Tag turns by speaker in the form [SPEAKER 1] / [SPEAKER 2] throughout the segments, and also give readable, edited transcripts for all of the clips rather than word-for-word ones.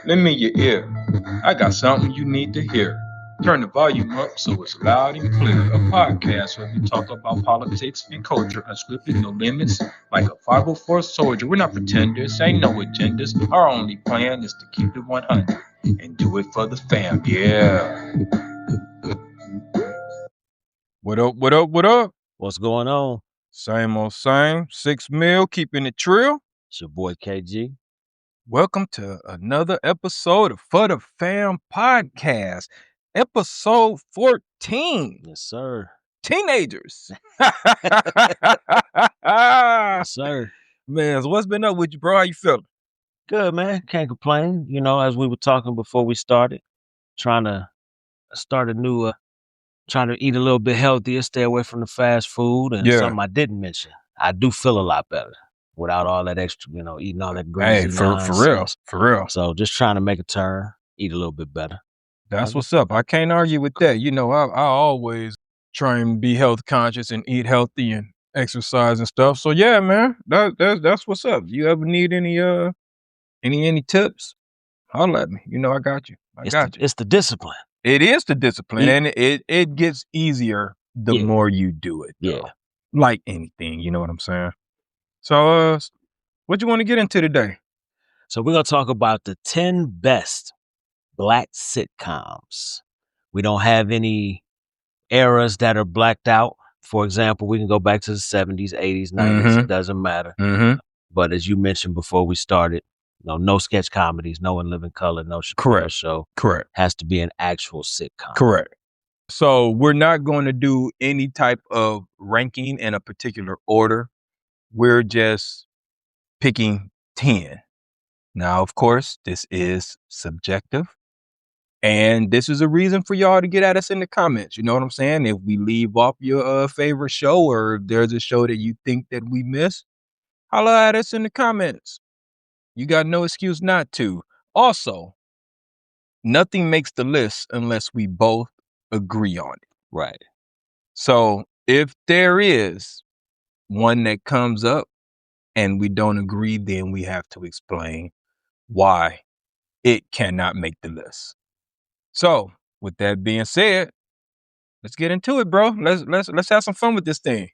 [SPEAKER 1] Lend me your ear. I got something you need to hear. Turn the volume up so it's loud and clear. A podcast where we talk about politics and culture, unscripted, no limits. Like a 504 soldier, we're not pretenders, ain't no agendas. Our only plan is to keep it 100 and do it for the fam. Yeah. What up? What up? What up?
[SPEAKER 2] What's going on?
[SPEAKER 1] Same old same. 6 mil, keeping it trill.
[SPEAKER 2] It's your boy KG.
[SPEAKER 1] Welcome to another episode of For the Fam podcast, episode 14.
[SPEAKER 2] Yes, sir.
[SPEAKER 1] Teenagers.
[SPEAKER 2] Yes, sir.
[SPEAKER 1] Man, so what's been up with you, bro? How you feeling?
[SPEAKER 2] Good, man. Can't complain. You know, as we were talking before we started, trying to start a new, trying to eat a little bit healthier, stay away from the fast food, and
[SPEAKER 1] Yeah.
[SPEAKER 2] something I didn't mention. I do feel a lot better without all that extra, eating all that greasy
[SPEAKER 1] Hey, for real,
[SPEAKER 2] nonsense.
[SPEAKER 1] for real.
[SPEAKER 2] So just trying to make a turn, eat a little bit better.
[SPEAKER 1] That's what's up. I can't argue with that. You know, I always try and be health conscious and eat healthy and exercise and stuff. So yeah, man, that's what's up. You ever need any tips? Holla at me. You know I got you. I got you.
[SPEAKER 2] It's the discipline.
[SPEAKER 1] It is the discipline, and it gets easier the more you do it. Though.
[SPEAKER 2] Yeah.
[SPEAKER 1] Like anything, you know what I'm saying? So, what you want to get into today?
[SPEAKER 2] So we're going to talk about the 10 best Black sitcoms. We don't have any eras that are blacked out. For example, we can go back to the 70s, 80s, 90s. It doesn't matter.
[SPEAKER 1] Mm-hmm.
[SPEAKER 2] But as you mentioned before we started, no sketch comedies, no In Living Color, no Chappelle
[SPEAKER 1] Correct.
[SPEAKER 2] Show.
[SPEAKER 1] Correct.
[SPEAKER 2] Has to be an actual sitcom.
[SPEAKER 1] Correct. So we're not going to do any type of ranking in a particular order. We're just picking 10. Now, of course, this is subjective. And this is a reason for y'all to get at us in the comments. You know what I'm saying? If we leave off your favorite show, or if there's a show that you think that we missed, holla at us in the comments. You got no excuse not to. Also, nothing makes the list unless we both agree on it.
[SPEAKER 2] Right.
[SPEAKER 1] So if there is one that comes up and we don't agree, then we have to explain why it cannot make the list. So with that being said, let's get into it, bro. Let's have some fun with this thing.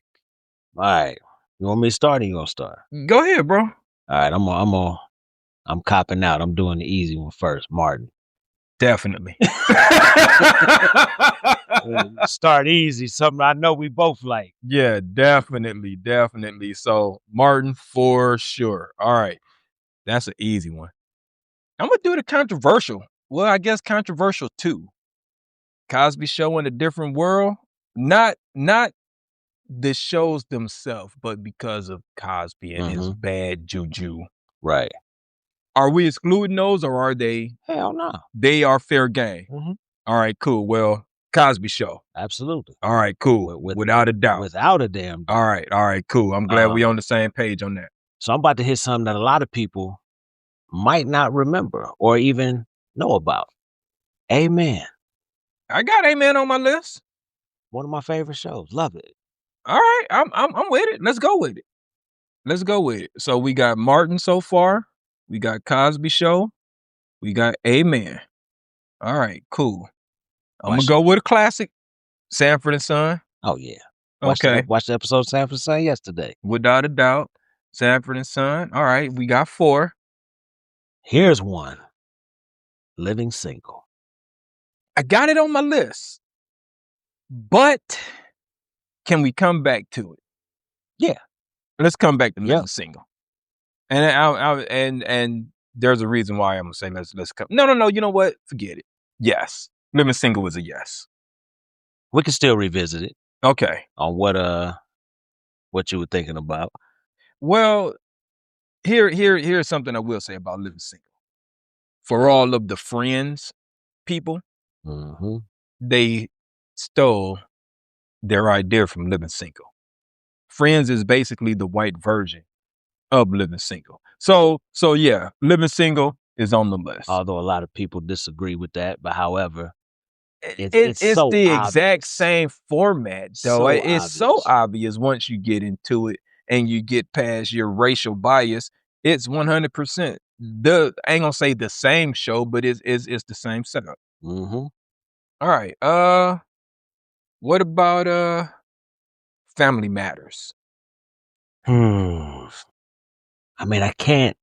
[SPEAKER 2] All right. You want me to start or you gonna start?
[SPEAKER 1] Go ahead, bro.
[SPEAKER 2] All right, I'm copping out. I'm doing the easy one first, Martin.
[SPEAKER 1] Definitely.
[SPEAKER 2] Start easy, something I know we both like.
[SPEAKER 1] Yeah, definitely. So Martin for sure. All right. That's an easy one. I'm gonna do the controversial. Well, I guess controversial too. Cosby Show in a Different World. Not the shows themselves, but because of Cosby and his bad juju.
[SPEAKER 2] Right.
[SPEAKER 1] Are we excluding those, or are they?
[SPEAKER 2] Hell no.
[SPEAKER 1] They are fair game. All right, cool. Well, Cosby Show.
[SPEAKER 2] Absolutely.
[SPEAKER 1] All right, cool. Without a doubt.
[SPEAKER 2] Without a damn doubt.
[SPEAKER 1] All right, cool. I'm glad we on the same page on that.
[SPEAKER 2] So I'm about to hit something that a lot of people might not remember or even know about. Amen.
[SPEAKER 1] I got Amen on my list.
[SPEAKER 2] One of my favorite shows. Love it.
[SPEAKER 1] All right, I'm with it. Let's go with it. So we got Martin so far. We got Cosby Show. We got Amen. All right, cool. I'm gonna go with a classic, Sanford and Son.
[SPEAKER 2] Oh yeah.
[SPEAKER 1] Okay.
[SPEAKER 2] Watched the episode of Sanford and Son yesterday.
[SPEAKER 1] Without a doubt, Sanford and Son. All right, we got 4.
[SPEAKER 2] Here's one. Living Single.
[SPEAKER 1] I got it on my list, but can we come back to it?
[SPEAKER 2] Yeah.
[SPEAKER 1] Let's come back to Living Single. And there's a reason why I'm gonna say let's come. No. You know what? Forget it. Yes, Living Single is a yes.
[SPEAKER 2] We can still revisit it.
[SPEAKER 1] Okay.
[SPEAKER 2] On what you were thinking about.
[SPEAKER 1] Well, here's something I will say about Living Single. For all of the Friends people, they stole their idea from Living Single. Friends is basically the white version of Living Single. So yeah, Living Single is on the list.
[SPEAKER 2] Although a lot of people disagree with that, but however,
[SPEAKER 1] it's
[SPEAKER 2] so
[SPEAKER 1] the
[SPEAKER 2] obvious.
[SPEAKER 1] exact same format, though. It's so obvious once you get into it. and you get past your racial bias, it's 100% I ain't gonna say the same show, but it's the same setup.
[SPEAKER 2] Mm-hmm.
[SPEAKER 1] All right. What about Family Matters?
[SPEAKER 2] I mean, I can't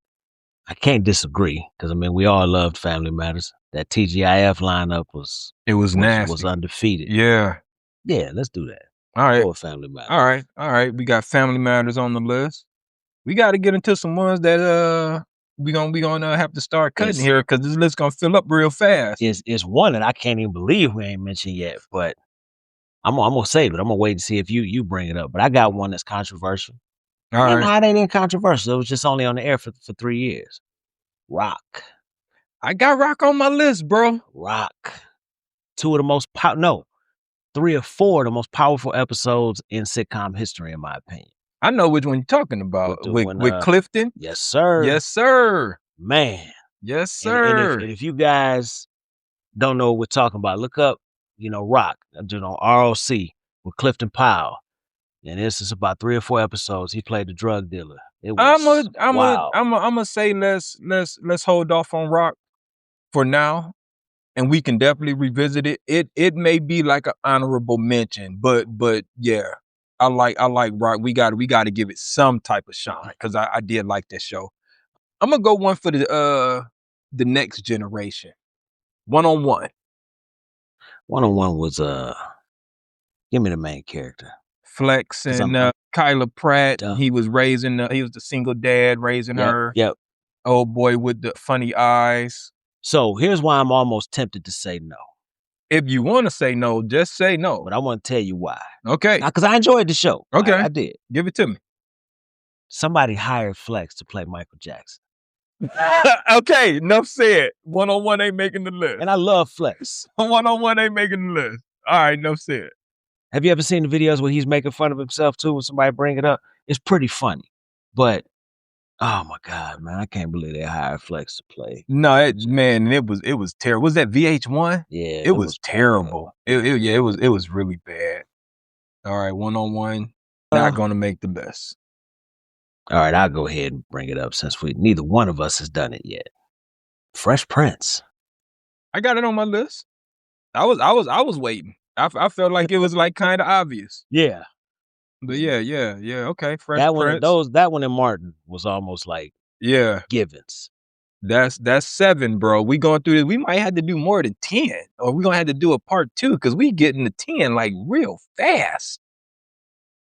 [SPEAKER 2] disagree because I mean we all loved Family Matters. That TGIF lineup was
[SPEAKER 1] nasty.
[SPEAKER 2] undefeated.
[SPEAKER 1] Yeah.
[SPEAKER 2] Yeah, let's do that.
[SPEAKER 1] All right.
[SPEAKER 2] Or Family Matters.
[SPEAKER 1] All right. We got Family Matters on the list. We got to get into some ones that we gonna have to start cutting here because this list gonna fill up real fast.
[SPEAKER 2] It's one that I can't even believe we ain't mentioned yet, but I'm gonna save it. I'm gonna wait and see if you bring it up. But I got one that's controversial.
[SPEAKER 1] All right.
[SPEAKER 2] No, it ain't even controversial. It was just only on the air for 3 years. Rock.
[SPEAKER 1] I got Rock on my list, bro.
[SPEAKER 2] Rock. 2 of the most 3 or 4 of the most powerful episodes in sitcom history, in my opinion.
[SPEAKER 1] I know which one you're talking about. With Clifton?
[SPEAKER 2] Yes, sir.
[SPEAKER 1] Yes, sir.
[SPEAKER 2] Man.
[SPEAKER 1] Yes, sir.
[SPEAKER 2] And if you guys don't know what we're talking about, look up, Rock, ROC with Clifton Powell. And this is about 3 or 4 episodes. He played the drug dealer. It was wild.
[SPEAKER 1] I'm gonna say let's hold off on Rock for now, and we can definitely revisit it. It may be like an honorable mention, but yeah, I like Rock. We got to give it some type of shine because I did like that show. I'm gonna go one for the next generation. One-on-One.
[SPEAKER 2] One-on-One was give me the main character.
[SPEAKER 1] Flex and Kyla Pratt. He was he was the single dad raising her.
[SPEAKER 2] Yep.
[SPEAKER 1] Old boy with the funny eyes.
[SPEAKER 2] So here's why I'm almost tempted to say no.
[SPEAKER 1] If you want to say no, just say no.
[SPEAKER 2] But I want to tell you why.
[SPEAKER 1] Okay.
[SPEAKER 2] Because I enjoyed the show.
[SPEAKER 1] Okay.
[SPEAKER 2] I did.
[SPEAKER 1] Give it to me.
[SPEAKER 2] Somebody hired Flex to play Michael Jackson.
[SPEAKER 1] Okay, enough said. One-on-One ain't making the list.
[SPEAKER 2] And I love Flex.
[SPEAKER 1] One-on-One ain't making the list. All right, enough said.
[SPEAKER 2] Have you ever seen the videos where he's making fun of himself too when somebody bring it up? It's pretty funny. But oh my God, man, I can't believe they hired Flex to play.
[SPEAKER 1] No, it was terrible. Was that VH1?
[SPEAKER 2] Yeah.
[SPEAKER 1] It was terrible. It was really bad. All right, One-on-One, not gonna make the list.
[SPEAKER 2] All right, I'll go ahead and bring it up since neither one of us has done it yet. Fresh Prince.
[SPEAKER 1] I got it on my list. I was waiting. I felt like it was like kind of obvious.
[SPEAKER 2] Yeah.
[SPEAKER 1] But yeah. Okay, Fresh Prince.
[SPEAKER 2] That one in Martin was almost like givens.
[SPEAKER 1] That's 7, bro. We going through this. We might have to do more than 10, or we're gonna have to do a part 2 because we getting to 10 like real fast.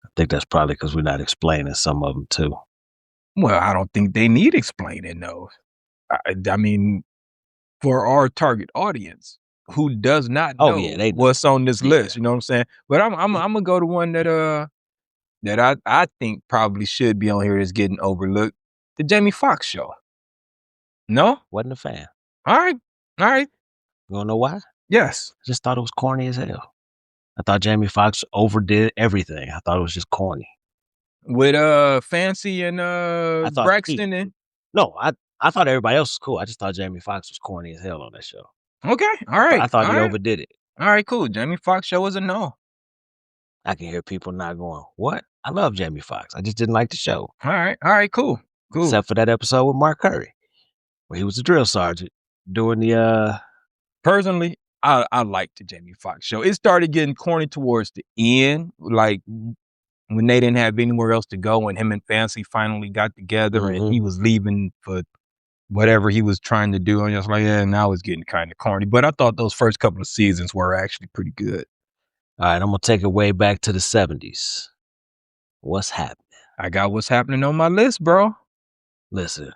[SPEAKER 2] I think that's probably because we're not explaining some of them too.
[SPEAKER 1] Well, I don't think they need explaining though. I mean, for our target audience who does not know what's on this list, you know what I'm saying? But I'm gonna go to one that I think probably should be on here is getting overlooked. The Jamie Foxx show. No?
[SPEAKER 2] Wasn't a fan.
[SPEAKER 1] All right. You
[SPEAKER 2] wanna know why?
[SPEAKER 1] Yes.
[SPEAKER 2] I just thought it was corny as hell. I thought Jamie Foxx overdid everything. I thought it was just corny.
[SPEAKER 1] With Fancy and Braxton
[SPEAKER 2] No, I thought everybody else was cool. I just thought Jamie Foxx was corny as hell on that show.
[SPEAKER 1] Okay, all right.
[SPEAKER 2] I thought he overdid it.
[SPEAKER 1] All right, cool. Jamie Foxx show was a no.
[SPEAKER 2] I can hear people not going, what? I love Jamie Foxx. I just didn't like the show.
[SPEAKER 1] All right, cool.
[SPEAKER 2] Except for that episode with Mark Curry, where he was a drill sergeant doing the
[SPEAKER 1] Personally, I liked the Jamie Foxx show. It started getting corny towards the end, like when they didn't have anywhere else to go and him and Fancy finally got together and he was leaving for whatever he was trying to do. And I was like, yeah, now it's getting kind of corny. But I thought those first couple of seasons were actually pretty good.
[SPEAKER 2] All right, I'm going to take it way back to the 70s. What's happening?
[SPEAKER 1] I got What's Happening on my list, bro.
[SPEAKER 2] Listen,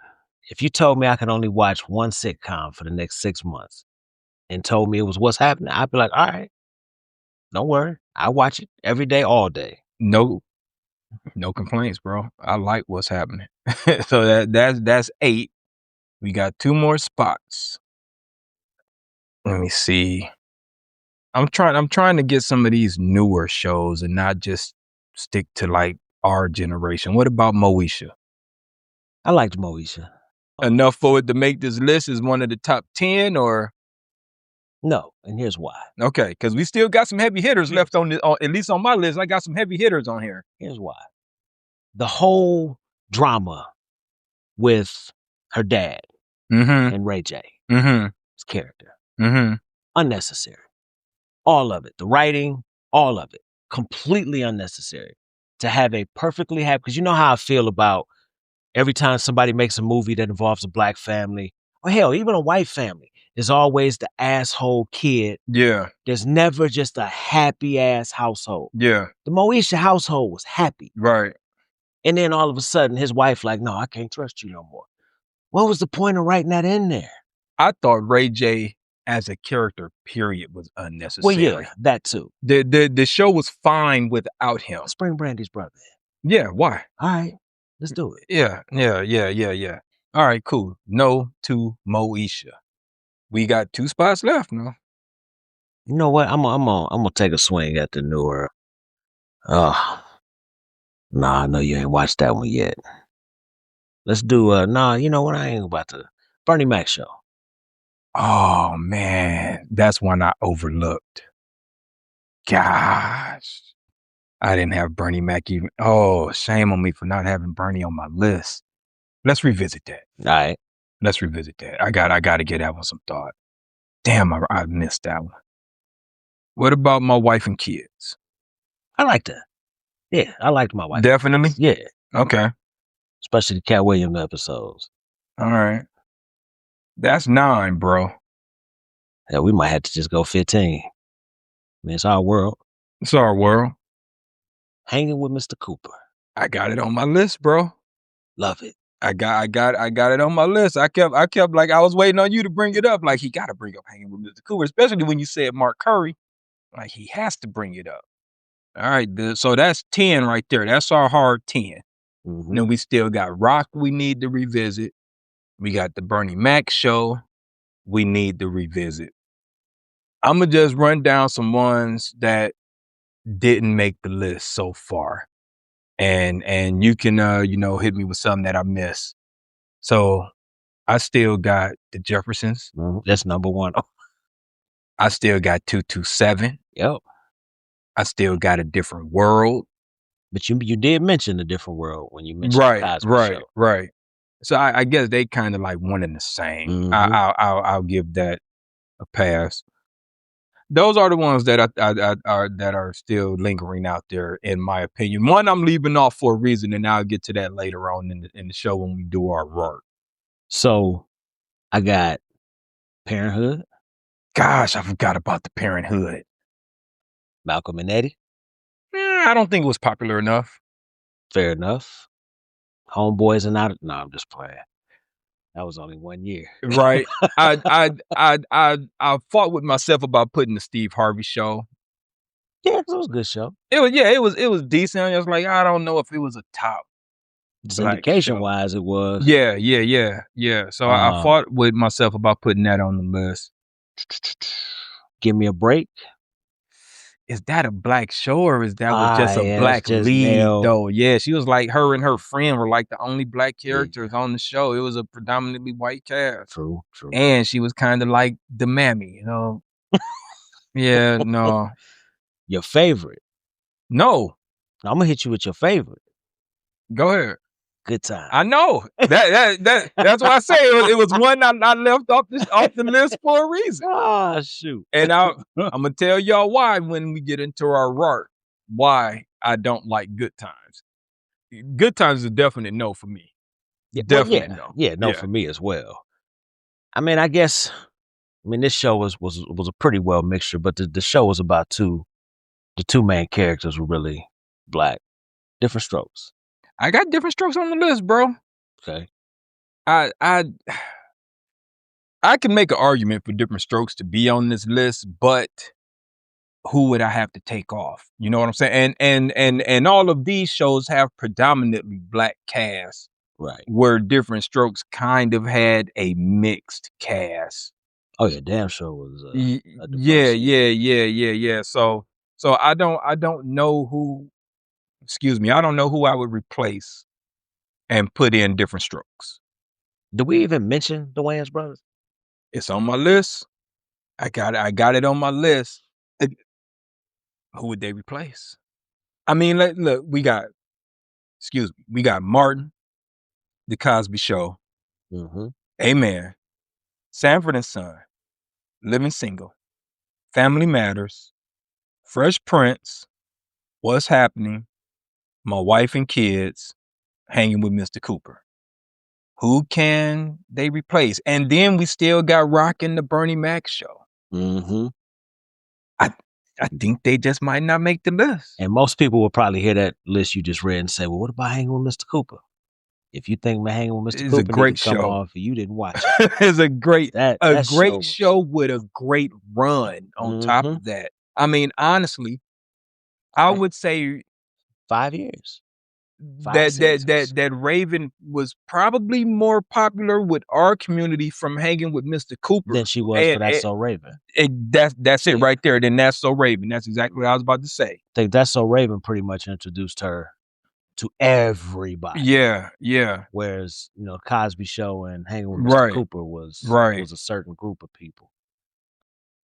[SPEAKER 2] if you told me I could only watch one sitcom for the next 6 months and told me it was What's Happening, I'd be like, all right, don't worry. I watch it every day, all day.
[SPEAKER 1] No complaints, bro. I like What's Happening. So that's 8. We got 2 more spots. Let me see. I'm trying to get some of these newer shows and not just stick to like our generation. What about Moesha?
[SPEAKER 2] I liked Moesha.
[SPEAKER 1] Enough for it to make this list as one of the top 10 or?
[SPEAKER 2] No, and here's why.
[SPEAKER 1] Okay, because we still got some heavy hitters left on at least on my list. I got some heavy hitters on here.
[SPEAKER 2] Here's why. the whole drama with her dad and Ray J, his character, unnecessary. All of it, the writing, all of it, completely unnecessary. To have a perfectly happy, because you know how I feel about every time somebody makes a movie that involves a black family, or hell, even a white family, there's always the asshole kid.
[SPEAKER 1] Yeah.
[SPEAKER 2] There's never just a happy ass household.
[SPEAKER 1] Yeah.
[SPEAKER 2] The Moesha household was happy.
[SPEAKER 1] Right.
[SPEAKER 2] And then all of a sudden, his wife like, no, I can't trust you no more. What was the point of writing that in there?
[SPEAKER 1] I thought Ray J as a character, period, was
[SPEAKER 2] Well,
[SPEAKER 1] unnecessary.
[SPEAKER 2] yeah, that too.
[SPEAKER 1] The show was fine without him.
[SPEAKER 2] Let's bring Brandy's brother in.
[SPEAKER 1] Yeah, why?
[SPEAKER 2] All right, let's do it.
[SPEAKER 1] Yeah. All right, cool. No to Moesha. We got 2 spots left now.
[SPEAKER 2] You know what? I'm gonna take a swing at the newer. Nah, I know you ain't watched that one yet. Let's do nah, you know what? I ain't about to Bernie Mac show.
[SPEAKER 1] Oh man, that's one I overlooked. Gosh. I didn't have Bernie Mac even. Oh, shame on me for not having Bernie on my list. Let's revisit that.
[SPEAKER 2] All right.
[SPEAKER 1] Let's revisit that. I got to get that one some thought. Damn, I missed that one. What about My Wife and Kids?
[SPEAKER 2] I like that. Yeah, I liked My Wife.
[SPEAKER 1] Definitely?
[SPEAKER 2] Yeah.
[SPEAKER 1] Okay.
[SPEAKER 2] Especially the Cat Williams episodes.
[SPEAKER 1] All right. That's 9, bro.
[SPEAKER 2] Yeah, we might have to just go 15. I mean, it's our world.
[SPEAKER 1] It's our world.
[SPEAKER 2] Hanging with Mr. Cooper.
[SPEAKER 1] I got it on my list, bro.
[SPEAKER 2] Love it.
[SPEAKER 1] I got it on my list. I kept like, I was waiting on you to bring it up. Like, he got to bring up Hanging with Mr. Cooper, especially when you said Mark Curry. Like, he has to bring it up. All right, so that's 10 right there. That's our hard 10. Then we still got Rock we need to revisit. We got the Bernie Mac show we need to revisit. I'm going to just run down some ones that didn't make the list so far. And you can, hit me with something that I missed. So I still got the Jeffersons.
[SPEAKER 2] That's number 1.
[SPEAKER 1] I still got 227.
[SPEAKER 2] Yep.
[SPEAKER 1] I still got A Different World.
[SPEAKER 2] But you did mention A Different World when you mentioned the Cosby Show.
[SPEAKER 1] Right. So I guess they kind of like one and the same. I'll give that a pass. Those are the ones that are still lingering out there, in my opinion. One I'm leaving off for a reason, and I'll get to that later on in the show when we do our work.
[SPEAKER 2] So I got Parenthood.
[SPEAKER 1] Gosh, I forgot about the Parenthood.
[SPEAKER 2] Malcolm and Eddie.
[SPEAKER 1] I don't think it was popular enough.
[SPEAKER 2] Fair enough. Homeboys are not. No, I'm just playing. That was only 1 year.
[SPEAKER 1] Right. I fought with myself about putting the Steve Harvey Show.
[SPEAKER 2] Yeah, it was a good show.
[SPEAKER 1] It was decent. I was like, I don't know if it was a top.
[SPEAKER 2] Syndication wise, it was.
[SPEAKER 1] Yeah. So I fought with myself about putting that on the list.
[SPEAKER 2] Give Me a Break.
[SPEAKER 1] Is that a black show, or is that was just a black lead though? Yeah, she was like, her and her friend were like the only black characters on the show. It was a predominantly white cast.
[SPEAKER 2] True.
[SPEAKER 1] And she was kind of like the mammy, Yeah, no.
[SPEAKER 2] Your favorite?
[SPEAKER 1] No.
[SPEAKER 2] I'm gonna hit you with your favorite.
[SPEAKER 1] Go ahead.
[SPEAKER 2] Good Time.
[SPEAKER 1] I know. That's why I say it was one I left off the list for a reason.
[SPEAKER 2] Ah, shoot.
[SPEAKER 1] And I'm gonna tell y'all why when we get into our work. Why I don't like Good Times. Good Times is a definite no for me.
[SPEAKER 2] Yeah,
[SPEAKER 1] definite no.
[SPEAKER 2] Yeah, no for me as well. I mean, I guess. This show was a pretty well mixture, but the show was about the two main characters were really black. Different Strokes.
[SPEAKER 1] I got Different Strokes on the list, bro.
[SPEAKER 2] Okay.
[SPEAKER 1] I can make an argument for Different Strokes to be on this list, but who would I have to take off? You know what I'm saying? And all of these shows have predominantly black casts.
[SPEAKER 2] Right.
[SPEAKER 1] Where Different Strokes kind of had a mixed cast.
[SPEAKER 2] Oh yeah, damn show was
[SPEAKER 1] yeah. So I don't know who. Excuse me, I don't know who I would replace and put in Different Strokes.
[SPEAKER 2] Did we even mention the Wayans brothers?
[SPEAKER 1] It's on my list. I got it on my list. Who would they replace? I mean, look, we got excuse me, we got Martin, The Cosby Show,
[SPEAKER 2] Mm-hmm.
[SPEAKER 1] Amen, Sanford and Son, Living Single, Family Matters, Fresh Prince, What's Happening, My Wife and Kids, Hanging with Mr. Cooper. Who can they replace? And then we still got Rockin' the Bernie Mac Show.
[SPEAKER 2] Mm-hmm.
[SPEAKER 1] I think they just might not make the list.
[SPEAKER 2] And most people will probably hear that list you just read and say, well, what about Hanging with Mr. Cooper? If you think Hanging with Mr.
[SPEAKER 1] It's
[SPEAKER 2] Cooper
[SPEAKER 1] a great
[SPEAKER 2] need to come
[SPEAKER 1] show.
[SPEAKER 2] off, you didn't watch it.
[SPEAKER 1] It's a great
[SPEAKER 2] That
[SPEAKER 1] show with a great run on top of that. I mean, honestly, I would say
[SPEAKER 2] 5 years.
[SPEAKER 1] that Raven was probably more popular with our community from Hanging with Mr. Cooper
[SPEAKER 2] Than she was for That's So Raven.
[SPEAKER 1] That's it right there. Then That's So Raven. That's exactly what I was about to say.
[SPEAKER 2] I think That's So Raven pretty much introduced her to everybody.
[SPEAKER 1] Yeah, yeah.
[SPEAKER 2] Whereas, Cosby Show and Hanging with Mr. Cooper was a certain group of people.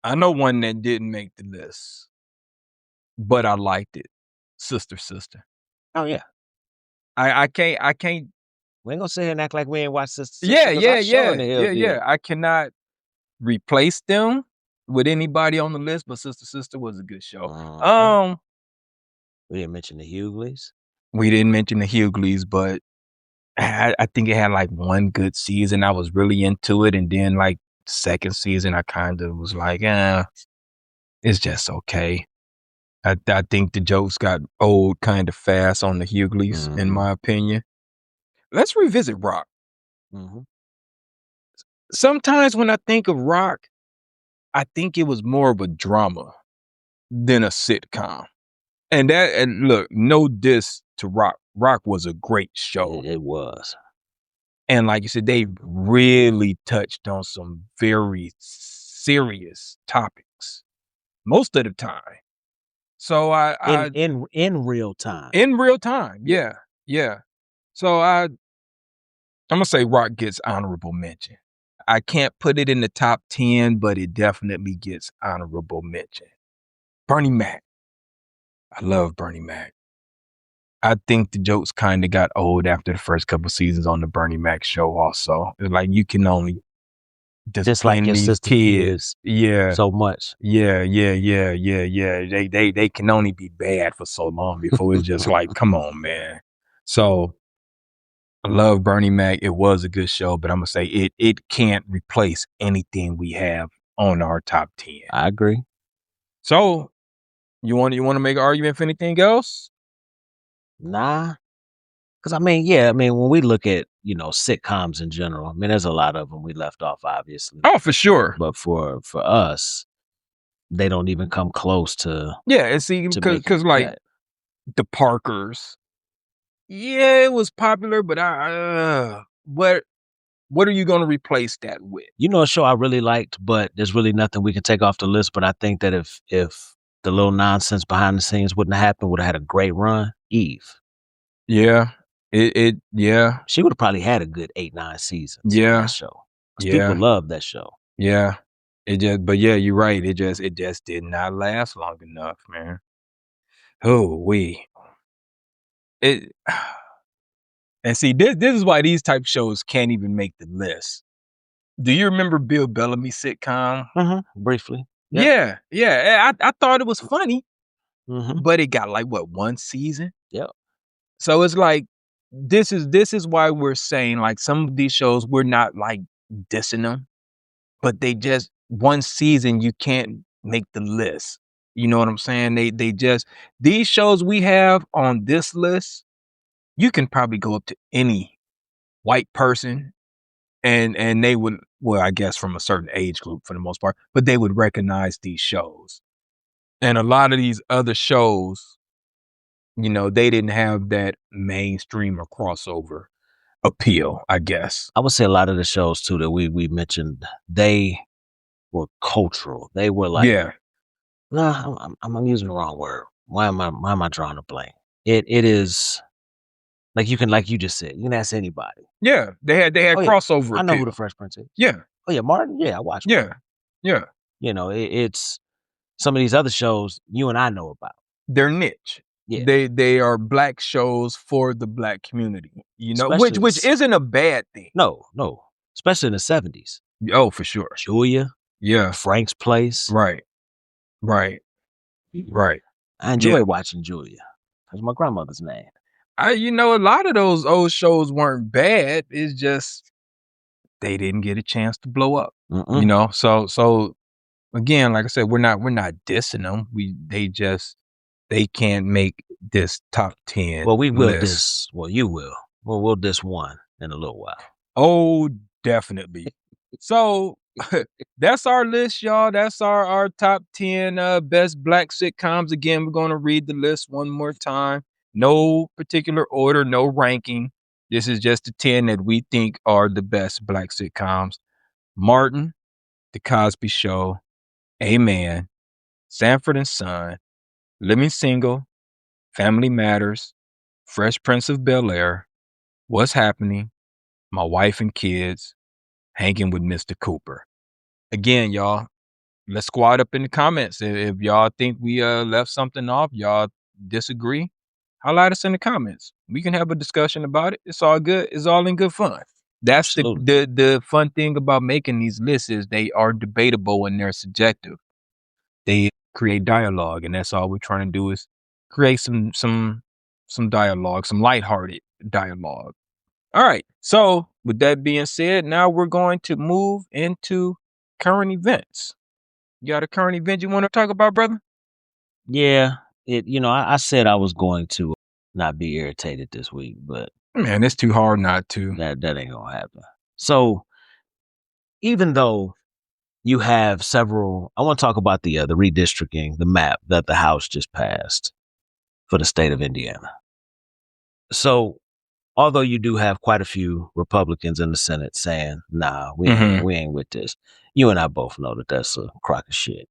[SPEAKER 1] I know one that didn't make the list, but I liked it. Sister.
[SPEAKER 2] Oh yeah.
[SPEAKER 1] I can't.
[SPEAKER 2] We ain't gonna sit here and act like we ain't watched Sister.
[SPEAKER 1] Yeah. I cannot replace them with anybody on the list, but Sister was a good show.
[SPEAKER 2] We didn't mention the Hughleys.
[SPEAKER 1] We didn't mention the Hughleys, but I think it had like one good season. I was really into it, and then like second season, I kind of was like, it's just okay. I think the jokes got old kind of fast on the Hughleys, in my opinion. Let's revisit Rock.
[SPEAKER 2] Mm-hmm.
[SPEAKER 1] Sometimes when I think of Rock, I think it was more of a drama than a sitcom. And look, no diss to Rock. Rock was a great show.
[SPEAKER 2] It was.
[SPEAKER 1] And like you said, they really touched on some very serious topics most of the time. So
[SPEAKER 2] in real time.
[SPEAKER 1] In real time, yeah. So I'm gonna say Rock gets honorable mention. I can't put it in the top 10, but it definitely gets honorable mention. Bernie Mac. I love Bernie Mac. I think the jokes kind of got old after the first couple seasons on the Bernie Mac show also. It's like you can only
[SPEAKER 2] just like your sister kids.
[SPEAKER 1] Yeah.
[SPEAKER 2] So much.
[SPEAKER 1] Yeah. They can only be bad for so long before it's just like, come on, man. So I love Bernie Mac. It was a good show, but I'm gonna say it can't replace anything we have on our top 10.
[SPEAKER 2] I agree.
[SPEAKER 1] So you want to make an argument for anything else?
[SPEAKER 2] Nah. Because when we look at, sitcoms in general, there's a lot of them we left off, obviously.
[SPEAKER 1] Oh, for sure.
[SPEAKER 2] But for us, they don't even come close to.
[SPEAKER 1] Yeah, and see, because like the Parkers, yeah, it was popular, but what are you going to replace that with?
[SPEAKER 2] A show I really liked, but there's really nothing we can take off the list. But I think that if the little nonsense behind the scenes wouldn't have happened, would have had a great run. Eve.
[SPEAKER 1] Yeah.
[SPEAKER 2] She would have probably had a good 8-9 seasons. Yeah. On that show. Yeah. People love that show.
[SPEAKER 1] Yeah. You're right. It just did not last long enough, man. And see, this is why these type shows can't even make the list. Do you remember Bill Bellamy's sitcom?
[SPEAKER 2] Mm-hmm. Briefly.
[SPEAKER 1] Yep. Yeah. I thought it was funny, but it got like one season?
[SPEAKER 2] Yep.
[SPEAKER 1] So it's like, this is why we're saying like some of these shows, we're not like dissing them, but they just one season, you can't make the list. You know what I'm saying? They just, these shows we have on this list, you can probably go up to any white person and they would, well, I guess from a certain age group for the most part, but they would recognize these shows. And a lot of these other shows, they didn't have that mainstream or crossover appeal, I guess.
[SPEAKER 2] I would say a lot of the shows too that we mentioned, they were cultural. They were like, I'm using the wrong word. Why am I drawing a blank? It is like you just said, you can ask anybody.
[SPEAKER 1] Yeah, they had crossover.
[SPEAKER 2] I know who the Fresh Prince is.
[SPEAKER 1] Yeah.
[SPEAKER 2] Oh yeah, Martin. Yeah, I watched.
[SPEAKER 1] Yeah,
[SPEAKER 2] Martin. Yeah. It's some of these other shows you and I know about.
[SPEAKER 1] They're niche.
[SPEAKER 2] Yeah.
[SPEAKER 1] They are black shows for the black community, you know,
[SPEAKER 2] Especially
[SPEAKER 1] which isn't a bad thing.
[SPEAKER 2] No. Especially in the 70s.
[SPEAKER 1] Oh, for sure.
[SPEAKER 2] Julia,
[SPEAKER 1] Yeah.
[SPEAKER 2] Frank's Place.
[SPEAKER 1] Right. Right. Right.
[SPEAKER 2] I enjoy watching Julia. That's my grandmother's name.
[SPEAKER 1] A lot of those old shows weren't bad. It's just they didn't get a chance to blow up.
[SPEAKER 2] Mm-mm.
[SPEAKER 1] You know, so again, like I said, we're not dissing them. They can't make this top 10.
[SPEAKER 2] Well, we will
[SPEAKER 1] list.
[SPEAKER 2] diss. Well, you will. Well, we'll diss one in a little while.
[SPEAKER 1] Oh, definitely. So that's our list, y'all. That's our top 10 best black sitcoms. Again, we're going to read the list one more time. No particular order, no ranking. This is just the 10 that we think are the best black sitcoms. Martin, The Cosby Show, Amen, Sanford and Son, Living Single, Family Matters, Fresh Prince of Bel-Air, What's Happening, My Wife and Kids, Hanging with Mr. Cooper. Again, y'all, let's squad up in the comments. If y'all think we left something off, y'all disagree, highlight us in the comments. We can have a discussion about it. It's all good. It's all in good fun. That's the fun thing about making these lists is they are debatable and they're subjective. They create dialogue, and that's all we're trying to do is create some dialogue, some lighthearted dialogue. All right. So with that being said, now we're going to move into current events. You got a current event you want to talk about, brother?
[SPEAKER 2] Yeah. I said I was going to not be irritated this week, but
[SPEAKER 1] man, it's too hard not to.
[SPEAKER 2] That ain't gonna happen. So even though you have several, I want to talk about the redistricting, the map that the House just passed for the state of Indiana. So although you do have quite a few Republicans in the Senate saying, nah, we ain't with this. You and I both know that that's a crock of shit.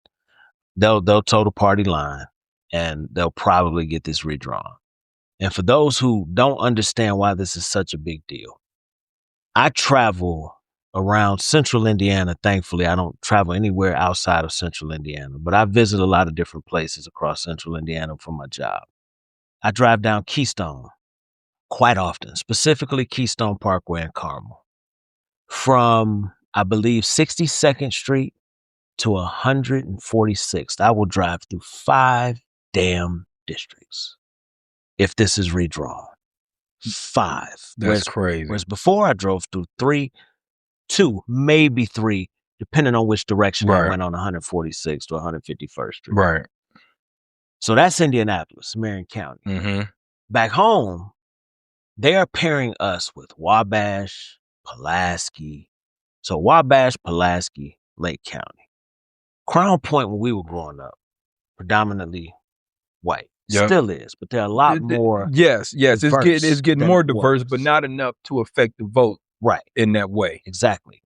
[SPEAKER 2] They'll toe the party line and they'll probably get this redrawn. And for those who don't understand why this is such a big deal, I travel around central Indiana. Thankfully, I don't travel anywhere outside of central Indiana, but I visit a lot of different places across central Indiana for my job. I drive down Keystone quite often, specifically Keystone Parkway in Carmel. From, I believe, 62nd Street to 146th, I will drive through 5 damn districts if this is redrawn. 5.
[SPEAKER 1] That's crazy.
[SPEAKER 2] Whereas before I drove through 2, maybe 3, depending on which direction I went on 146th to 151st Street.
[SPEAKER 1] Right.
[SPEAKER 2] So that's Indianapolis, Marion County.
[SPEAKER 1] Mm-hmm.
[SPEAKER 2] Back home, they are pairing us with Wabash, Pulaski. So Wabash, Pulaski, Lake County. Crown Point, when we were growing up, predominantly white. Yep. Still is, but there are a lot more.
[SPEAKER 1] Yes, it's getting more diverse, but not enough to affect the vote in that way.
[SPEAKER 2] Exactly.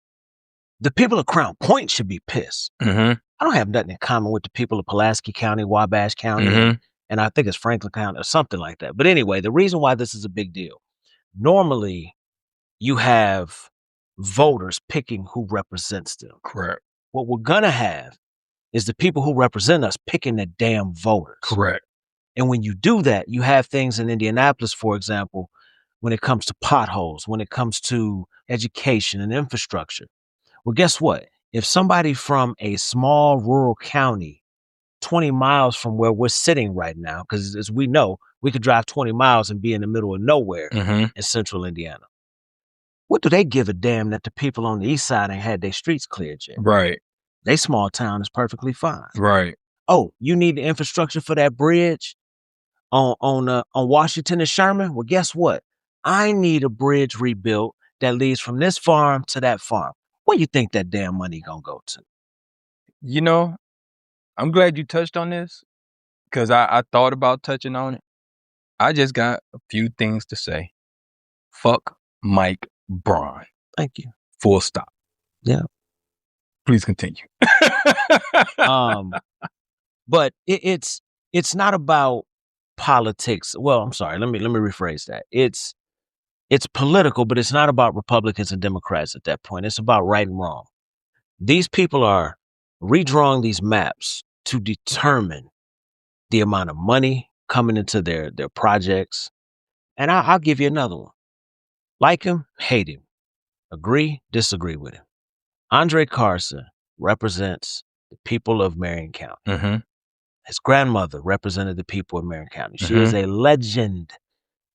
[SPEAKER 2] The people of Crown Point should be pissed.
[SPEAKER 1] Mm-hmm.
[SPEAKER 2] I don't have nothing in common with the people of Pulaski County, Wabash County, and I think it's Franklin County or something like that. But anyway, the reason why this is a big deal, normally you have voters picking who represents them.
[SPEAKER 1] Correct.
[SPEAKER 2] What we're going to have is the people who represent us picking the damn voters.
[SPEAKER 1] Correct.
[SPEAKER 2] And when you do that, you have things in Indianapolis, for example, when it comes to potholes, when it comes to education and infrastructure. Well, guess what? If somebody from a small rural county, 20 miles from where we're sitting right now, because as we know, we could drive 20 miles and be in the middle of nowhere in central Indiana. What do they give a damn that the people on the east side ain't had their streets cleared yet?
[SPEAKER 1] Right.
[SPEAKER 2] They small town is perfectly fine.
[SPEAKER 1] Right.
[SPEAKER 2] Oh, you need the infrastructure for that bridge on Washington and Sherman? Well, guess what? I need a bridge rebuilt that leads from this farm to that farm. Where you think that damn money gonna go to?
[SPEAKER 1] You know, I'm glad you touched on this because I thought about touching on it. I just got a few things to say. Fuck Mike Braun.
[SPEAKER 2] Thank you.
[SPEAKER 1] Full stop.
[SPEAKER 2] Yeah.
[SPEAKER 1] Please continue.
[SPEAKER 2] But it's not about politics. Well, I'm sorry. Let me rephrase that. It's political, but it's not about Republicans and Democrats at that point. It's about right and wrong. These people are redrawing these maps to determine the amount of money coming into their projects. And I'll give you another one. Like him, hate him. Agree, disagree with him. Andre Carson represents the people of Marion County.
[SPEAKER 1] Mm-hmm.
[SPEAKER 2] His grandmother represented the people of Marion County. She
[SPEAKER 1] Mm-hmm.
[SPEAKER 2] is a legend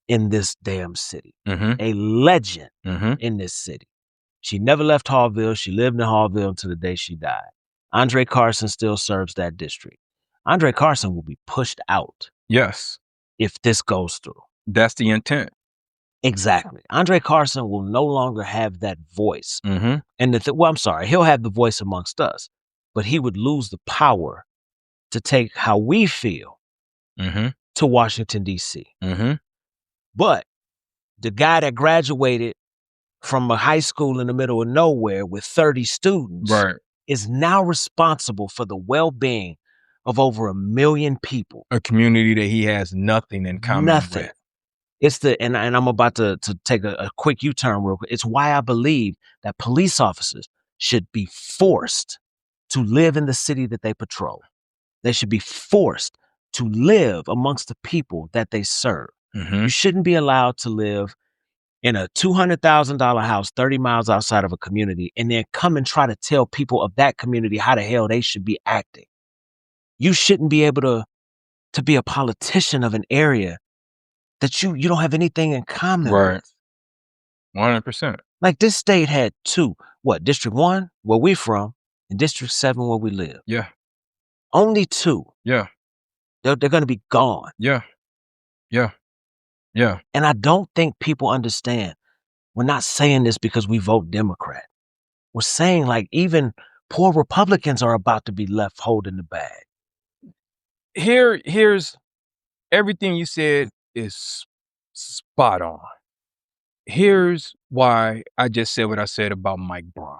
[SPEAKER 2] in this damn city.
[SPEAKER 1] Mm-hmm.
[SPEAKER 2] A legend
[SPEAKER 1] Mm-hmm.
[SPEAKER 2] in this city. She never left Hallville. She lived in Hallville until the day she died. Andre Carson still serves that district. Andre Carson will be pushed out
[SPEAKER 1] Yes.
[SPEAKER 2] if this goes through.
[SPEAKER 1] That's the intent.
[SPEAKER 2] Exactly. Andre Carson will no longer have that voice.
[SPEAKER 1] Mm-hmm.
[SPEAKER 2] And I'm sorry, he'll have the voice amongst us, but he would lose the power to take how we feel
[SPEAKER 1] Mm-hmm.
[SPEAKER 2] to Washington, D.C.
[SPEAKER 1] Mm-hmm.
[SPEAKER 2] But the guy that graduated from a high school in the middle of nowhere with 30 students
[SPEAKER 1] Right.
[SPEAKER 2] is now responsible for the well-being of over 1 million people.
[SPEAKER 1] A community that he has nothing in common
[SPEAKER 2] Nothing.
[SPEAKER 1] with.
[SPEAKER 2] It's and I'm about to take a quick U-turn real quick. It's why I believe that police officers should be forced to live in the city that they patrol. They should be forced to live amongst the people that they serve.
[SPEAKER 1] Mm-hmm.
[SPEAKER 2] You shouldn't be allowed to live in a $200,000 house 30 miles outside of a community and then come and try to tell people of that community how the hell they should be acting. You shouldn't be able to be a politician of an area that you don't have anything in common
[SPEAKER 1] Right.
[SPEAKER 2] with.
[SPEAKER 1] 100%.
[SPEAKER 2] Like this state had two, District 1, where we from, and District 7, where we live.
[SPEAKER 1] Yeah.
[SPEAKER 2] Only two.
[SPEAKER 1] Yeah.
[SPEAKER 2] They're going to be gone.
[SPEAKER 1] Yeah. Yeah. Yeah.
[SPEAKER 2] And I don't think people understand. We're not saying this because we vote Democrat. We're saying like even poor Republicans are about to be left holding the bag.
[SPEAKER 1] Here's everything you said is spot on. Here's why I just said what I said about Mike Braun.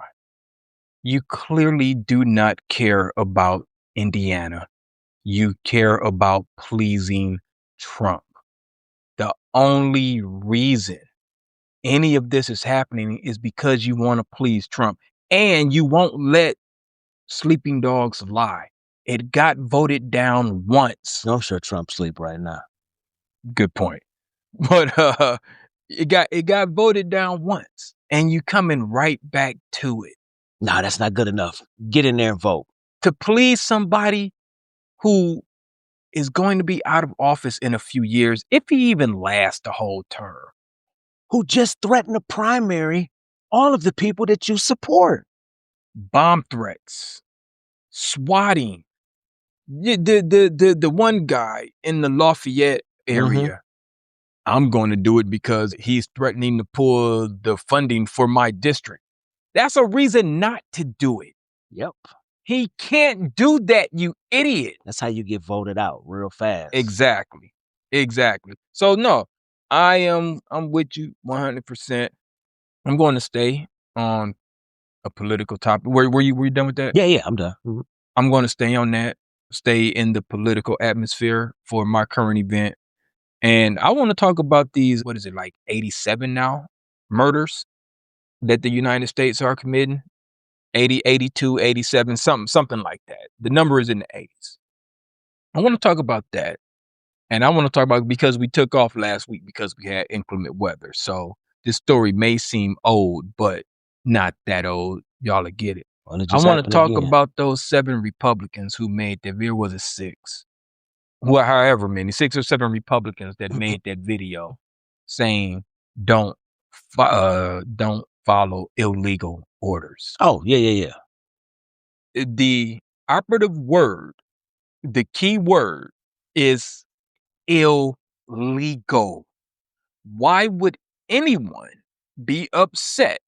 [SPEAKER 1] You clearly do not care about Indiana. You care about pleasing Trump. The only reason any of this is happening is because you want to please Trump, and you won't let sleeping dogs lie. It got voted down once.
[SPEAKER 2] I'm sure Trump sleep right now.
[SPEAKER 1] Good point. But it got voted down once, and you coming right back to it.
[SPEAKER 2] No, that's not good enough. Get in there and vote.
[SPEAKER 1] To please somebody who is going to be out of office in a few years, if he even lasts the whole term.
[SPEAKER 2] Who just threatened to primary all of the people that you support.
[SPEAKER 1] Bomb threats, swatting. The one guy in the Lafayette area,
[SPEAKER 2] Mm-hmm.
[SPEAKER 1] I'm going to do it because he's threatening to pull the funding for my district. That's a reason not to do it.
[SPEAKER 2] Yep.
[SPEAKER 1] He can't do that, you idiot.
[SPEAKER 2] That's how you get voted out real fast.
[SPEAKER 1] Exactly. So no, I'm with you 100%. I'm going to stay on a political topic. Were you done with that?
[SPEAKER 2] Yeah, I'm done. Mm-hmm.
[SPEAKER 1] I'm going to stay on that, stay in the political atmosphere for my current event. And I want to talk about these, 87 now, murders that the United States are committing. 80, 82, 87, something like that. The number is in the 80s. I want to talk about that. And I want to talk about, because we took off last week because we had inclement weather. So this story may seem old, but not that old. Y'all will get it.
[SPEAKER 2] Well,
[SPEAKER 1] I want to talk about those 7 Republicans who made that video. Was it 6? Well, however many, 6 or 7 Republicans that made that video saying don't follow illegal orders.
[SPEAKER 2] Oh, yeah.
[SPEAKER 1] The operative word, the key word is illegal. Why would anyone be upset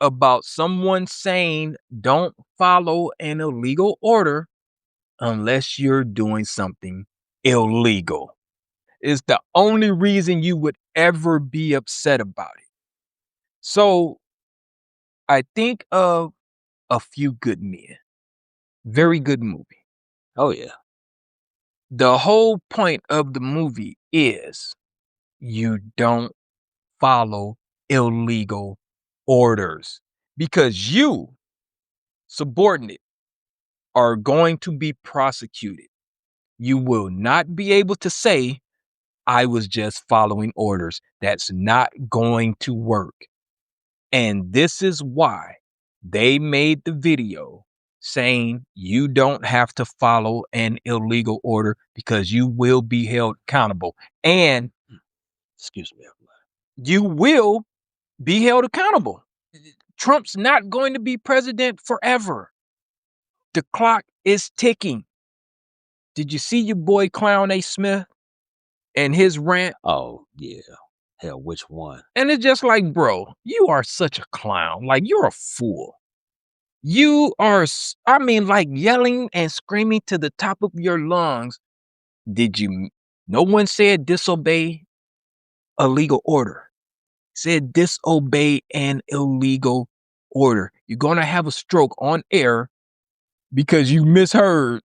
[SPEAKER 1] about someone saying don't follow an illegal order unless you're doing something illegal? It's the only reason you would ever be upset about it. So I think of A Few Good Men. Very good movie.
[SPEAKER 2] Oh, yeah.
[SPEAKER 1] The whole point of the movie is you don't follow illegal orders because you, subordinate, are going to be prosecuted. You will not be able to say, I was just following orders. That's not going to work. And this is why they made the video saying you don't have to follow an illegal order because you will be held accountable. And
[SPEAKER 2] Excuse me.
[SPEAKER 1] you will be held accountable. Trump's not going to be president forever. The clock is ticking. Did you see your boy Clown A. Smith and his rant?
[SPEAKER 2] Oh, yeah. Hell, which one?
[SPEAKER 1] And it's just like, bro, you are such a clown. Like, you're a fool. You are, like yelling and screaming to the top of your lungs. No one said disobey a legal order. Said disobey an illegal order. You're going to have a stroke on air because you misheard.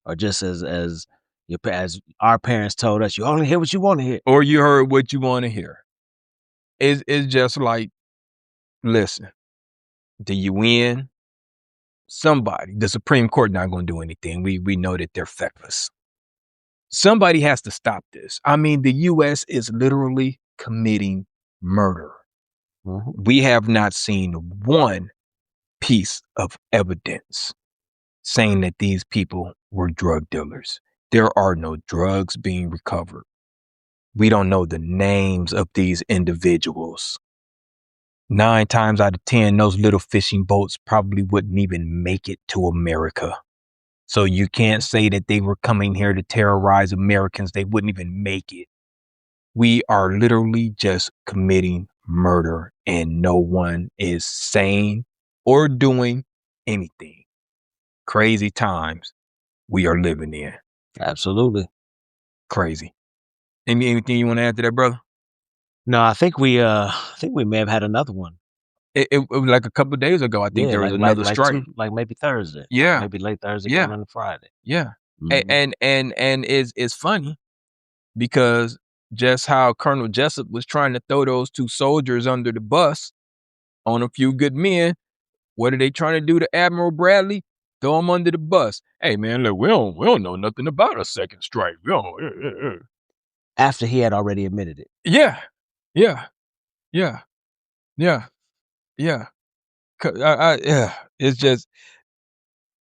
[SPEAKER 2] Or just as our parents told us, you only hear what you want to hear.
[SPEAKER 1] Or you heard what you want to hear. It's just like, listen, do you win? Somebody, the Supreme Court not going to do anything. We know that they're feckless. Somebody has to stop this. I mean, the U.S. is literally committing murder.
[SPEAKER 2] Mm-hmm.
[SPEAKER 1] We have not seen one piece of evidence saying that these people were drug dealers. There are no drugs being recovered. We don't know the names of these individuals. 9 times out of 10, those little fishing boats probably wouldn't even make it to America. So you can't say that they were coming here to terrorize Americans. They wouldn't even make it. We are literally just committing murder and no one is saying or doing anything. Crazy times we are living in.
[SPEAKER 2] Absolutely.
[SPEAKER 1] Crazy. Anything you want to add to that, brother?
[SPEAKER 2] No, I think we may have had another one.
[SPEAKER 1] It was like a couple of days ago. I think there was another strike.
[SPEAKER 2] Like maybe Thursday.
[SPEAKER 1] Yeah.
[SPEAKER 2] Maybe late Thursday,
[SPEAKER 1] Yeah.
[SPEAKER 2] coming to Friday.
[SPEAKER 1] Yeah.
[SPEAKER 2] Mhm.
[SPEAKER 1] And it's funny because just how Colonel Jessup was trying to throw those 2 soldiers under the bus on a few good men. What are they trying to do to Admiral Bradley? Throw him under the bus. Hey man, look, we don't know nothing about a second strike. We don't.
[SPEAKER 2] After he had already admitted it.
[SPEAKER 1] Yeah. It's just,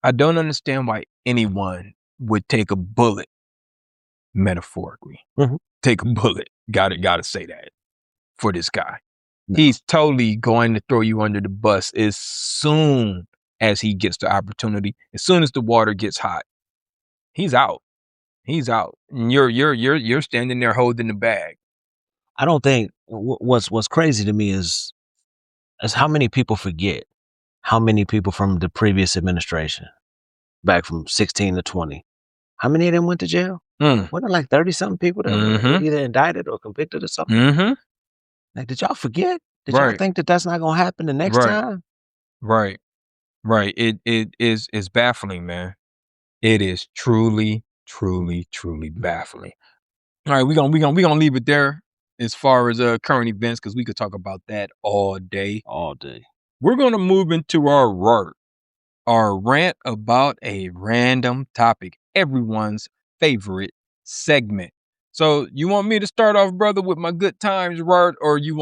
[SPEAKER 1] I don't understand why anyone would take a bullet, metaphorically.
[SPEAKER 2] Mhm.
[SPEAKER 1] Take a bullet. Gotta say that for this guy.
[SPEAKER 2] No.
[SPEAKER 1] He's totally going to throw you under the bus as soon as he gets the opportunity. As soon as the water gets hot, he's out. He's out. And you're standing there holding the bag.
[SPEAKER 2] I don't think what's crazy to me is how many people forget how many people from the previous administration, back from 16 to 20, how many of them went to jail? Wasn't it like 30-something people that were either indicted or convicted or something?
[SPEAKER 1] Mm-hmm.
[SPEAKER 2] Like, did y'all forget? Did
[SPEAKER 1] Right.
[SPEAKER 2] y'all think that that's not going to happen the next time?
[SPEAKER 1] Right. It is baffling, man. It is truly baffling. All right, we're gonna leave it there as far as current events, because we could talk about that all day.
[SPEAKER 2] All day.
[SPEAKER 1] We're gonna move into our rant about a random topic, everyone's favorite segment. So you want me to start off, brother, with my good times rart, or you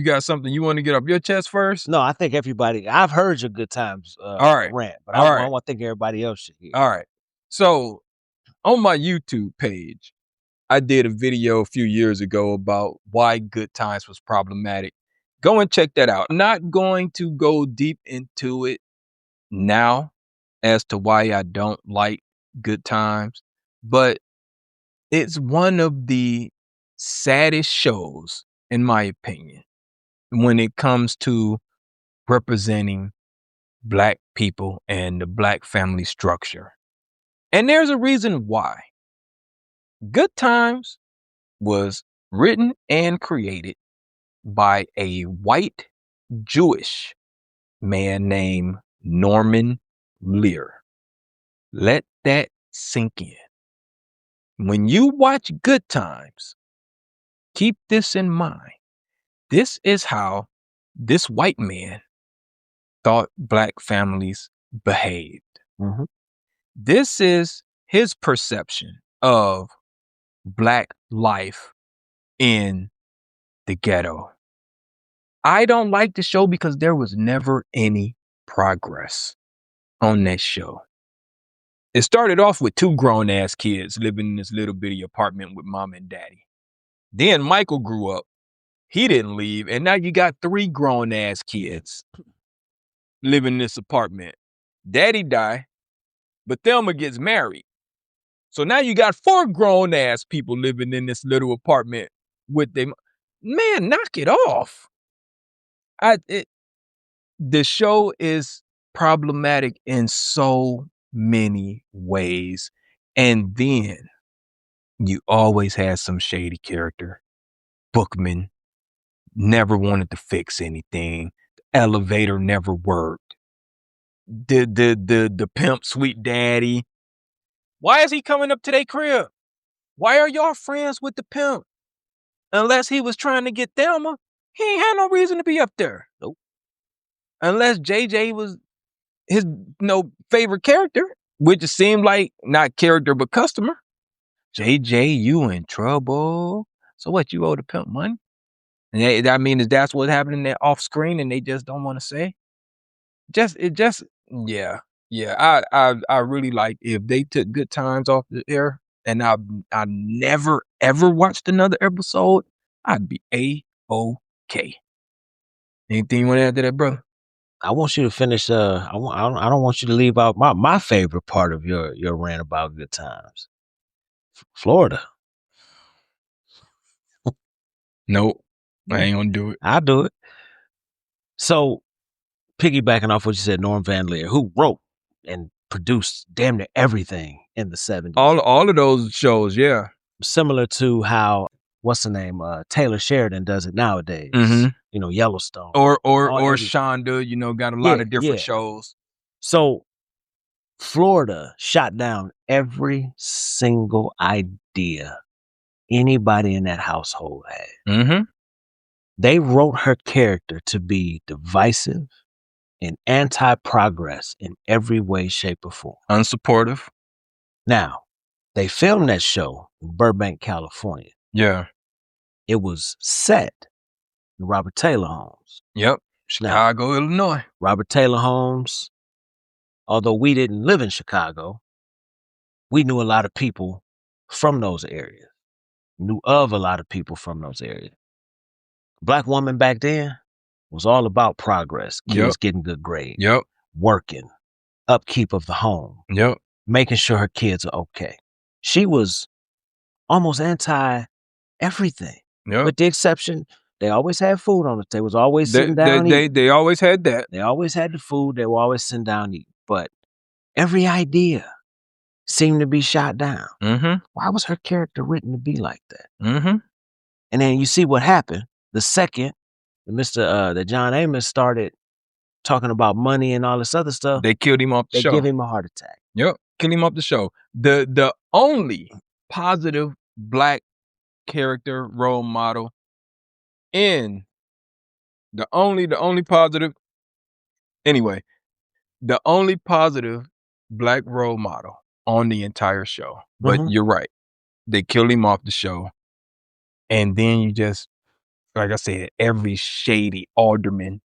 [SPEAKER 1] got something you want to get off your chest first?
[SPEAKER 2] No, I think everybody. I've heard your good times
[SPEAKER 1] All right.
[SPEAKER 2] rant, but
[SPEAKER 1] All
[SPEAKER 2] I
[SPEAKER 1] right.
[SPEAKER 2] want to think everybody else should hear.
[SPEAKER 1] All right. So on my YouTube page, I did a video a few years ago about why good times was problematic. Go and check that out. I'm not going to go deep into it now as to why I don't like good times, but it's one of the saddest shows, in my opinion, when it comes to representing Black people and the Black family structure. And there's a reason why. Good Times was written and created by a white Jewish man named Norman Lear. Let that sink in. When you watch Good Times, keep this in mind. This is how this white man thought Black families behaved.
[SPEAKER 2] Mhm.
[SPEAKER 1] This is his perception of Black life in the ghetto. I don't like the show because there was never any progress on that show. It started off with 2 grown-ass kids living in this little bitty apartment with mom and daddy. Then Michael grew up. He didn't leave, and now you got 3 grown-ass kids living in this apartment. Daddy died, but Thelma gets married. So now you got 4 grown-ass people living in this little apartment with them. Man, knock it off. The show is problematic in so many ways. And then you always had some shady character. Bookman never wanted to fix anything. The elevator never worked. The pimp sweet daddy. Why is he coming up to their crib? Why are y'all friends with the pimp? Unless he was trying to get Thelma, he ain't had no reason to be up there. Nope. Unless JJ was his favorite character, which it seemed like not character but customer. JJ, you in trouble. So what, you owe the pimp money? And I mean, that's what's happening there off screen and they just don't want to say? Yeah. I really like if they took Good Times off the air and I never ever watched another episode, I'd be A-OK. Anything you want to add to that, brother?
[SPEAKER 2] I want you to finish. I don't want you to leave out my favorite part of your rant about Good Times. Florida.
[SPEAKER 1] Nope, I ain't gonna do it.
[SPEAKER 2] I'll do it. So, piggybacking off what you said, Norm Van Leer, who wrote and produced damn near everything in the 70s.
[SPEAKER 1] All of those shows, yeah.
[SPEAKER 2] Similar to how what's the name? Taylor Sheridan does it nowadays.
[SPEAKER 1] Mm-hmm.
[SPEAKER 2] You know, Yellowstone.
[SPEAKER 1] Or Shonda, got a lot of different shows.
[SPEAKER 2] So Florida shot down every single idea anybody in that household had.
[SPEAKER 1] Mm-hmm.
[SPEAKER 2] They wrote her character to be divisive and anti-progress in every way, shape, or form.
[SPEAKER 1] Unsupportive.
[SPEAKER 2] Now, they filmed that show in Burbank, California.
[SPEAKER 1] Yeah.
[SPEAKER 2] It was set in Robert Taylor homes.
[SPEAKER 1] Yep. Chicago, now, Illinois.
[SPEAKER 2] Robert Taylor homes, although we didn't live in Chicago, we knew a lot of people from those areas. Knew of a lot of people from those areas. Black woman back then was all about progress. Kids getting good grades.
[SPEAKER 1] Yep.
[SPEAKER 2] Working. Upkeep of the home.
[SPEAKER 1] Yep.
[SPEAKER 2] Making sure her kids are okay. She was almost anti-everything.
[SPEAKER 1] Yep.
[SPEAKER 2] With the exception, they always had food on it. They was always sitting down eating.
[SPEAKER 1] They always had that.
[SPEAKER 2] They always had the food. They were always sitting down eating. But every idea seemed to be shot down.
[SPEAKER 1] Mm-hmm.
[SPEAKER 2] Why was her character written to be like that?
[SPEAKER 1] Mm-hmm.
[SPEAKER 2] And then you see what happened. The second that John Amos started talking about money and all this other stuff,
[SPEAKER 1] they killed him off the show.
[SPEAKER 2] They give him a heart attack.
[SPEAKER 1] Yep, kill him off the show. The only positive Black character role model in the only positive Black role model on the entire show. But you're right. They killed him off the show. And then you just, like I said, every shady alderman.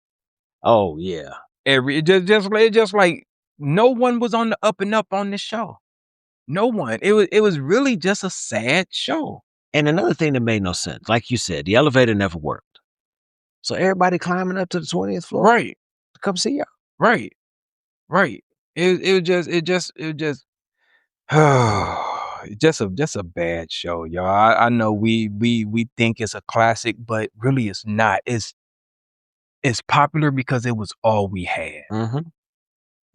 [SPEAKER 2] Oh yeah.
[SPEAKER 1] It just like no one was on the up and up on this show. No one. It was really just a sad show.
[SPEAKER 2] And another thing that made no sense, like you said, the elevator never worked. So everybody climbing up to the 20th floor,
[SPEAKER 1] right,
[SPEAKER 2] to come see y'all.
[SPEAKER 1] Right. It just just a bad show, y'all. I know we think it's a classic, but really it's not. It's popular because it was all we had.
[SPEAKER 2] Mm-hmm.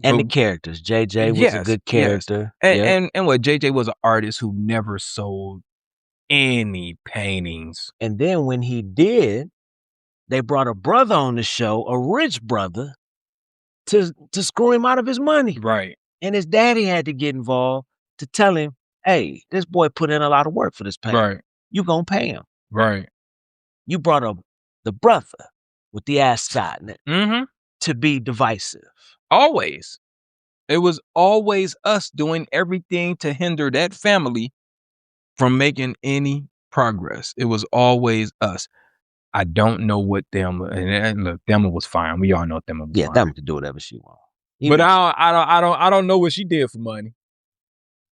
[SPEAKER 2] And the characters. JJ was a good character.
[SPEAKER 1] Yes. And what JJ was an artist who never sold any paintings.
[SPEAKER 2] And then when he did, they brought a brother on the show, a rich brother, to screw him out of his money.
[SPEAKER 1] Right.
[SPEAKER 2] And his daddy had to get involved to tell him, hey, this boy put in a lot of work for this painting.
[SPEAKER 1] Right.
[SPEAKER 2] You gonna pay him.
[SPEAKER 1] Right.
[SPEAKER 2] You brought up the brother with the ascot in it
[SPEAKER 1] to
[SPEAKER 2] be divisive.
[SPEAKER 1] Always. It was always us doing everything to hinder that family from making any progress. It was always us. I don't know what Thelma, and look, Thelma was fine. We all know Thelma was
[SPEAKER 2] Yeah,
[SPEAKER 1] fine.
[SPEAKER 2] Thelma could do whatever she wants.
[SPEAKER 1] But I don't know what she did for money.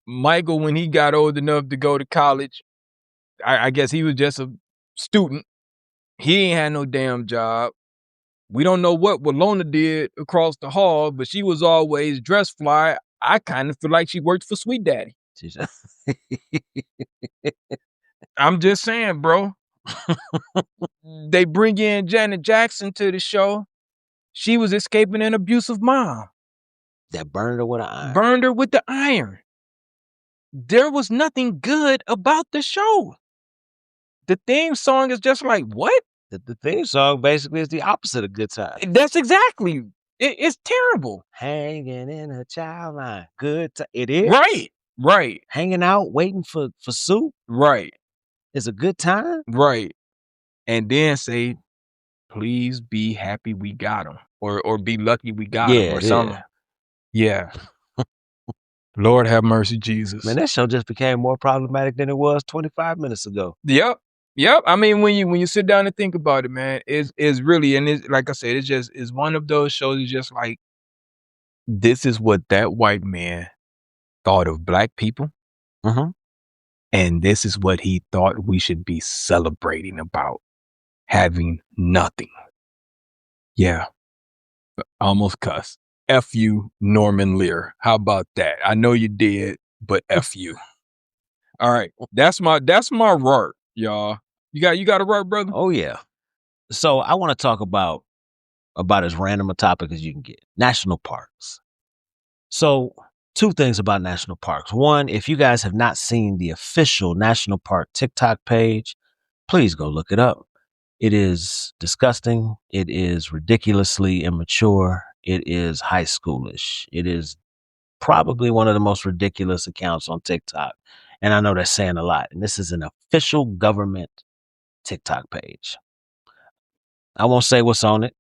[SPEAKER 1] Michael, when he got old enough to go to college, I guess he was just a student. He ain't had no damn job. We don't know what Walona did across the hall, but she was always dressed fly. I kind of feel like she worked for Sweet Daddy. I'm just saying, bro. They bring in Janet Jackson to the show. She was escaping an abusive mom.
[SPEAKER 2] That burned her with an iron.
[SPEAKER 1] Burned her with the iron. There was nothing good about the show. The theme song is just like, what?
[SPEAKER 2] The theme song basically is the opposite of good time.
[SPEAKER 1] That's exactly. It's terrible.
[SPEAKER 2] Hanging in a child line. Good time. It is.
[SPEAKER 1] Right.
[SPEAKER 2] Hanging out, waiting for soup.
[SPEAKER 1] Right.
[SPEAKER 2] Is a good time.
[SPEAKER 1] Right. And then say, please be happy we got him. Or be lucky we got him or something. Yeah. Lord have mercy, Jesus.
[SPEAKER 2] Man, that show just became more problematic than it was 25 minutes ago.
[SPEAKER 1] Yep. I mean, when you sit down and think about it, man, it's really, and it's like I said, it's one of those shows. It's just like, this is what that white man thought of black people, and this is what he thought we should be celebrating about, having nothing. Yeah, almost cuss. F you, Norman Lear. How about that? I know you did, but F you. All right, that's my rart, y'all. You got a rart, brother?
[SPEAKER 2] Oh yeah. So I want to talk about as random a topic as you can get. National parks. So 2 things about national parks. One, if you guys have not seen the official national park TikTok page, please go look it up. It is disgusting. It is ridiculously immature. It is high schoolish. It is probably one of the most ridiculous accounts on TikTok. And I know that's saying a lot. And this is an official government TikTok page. I won't say what's on it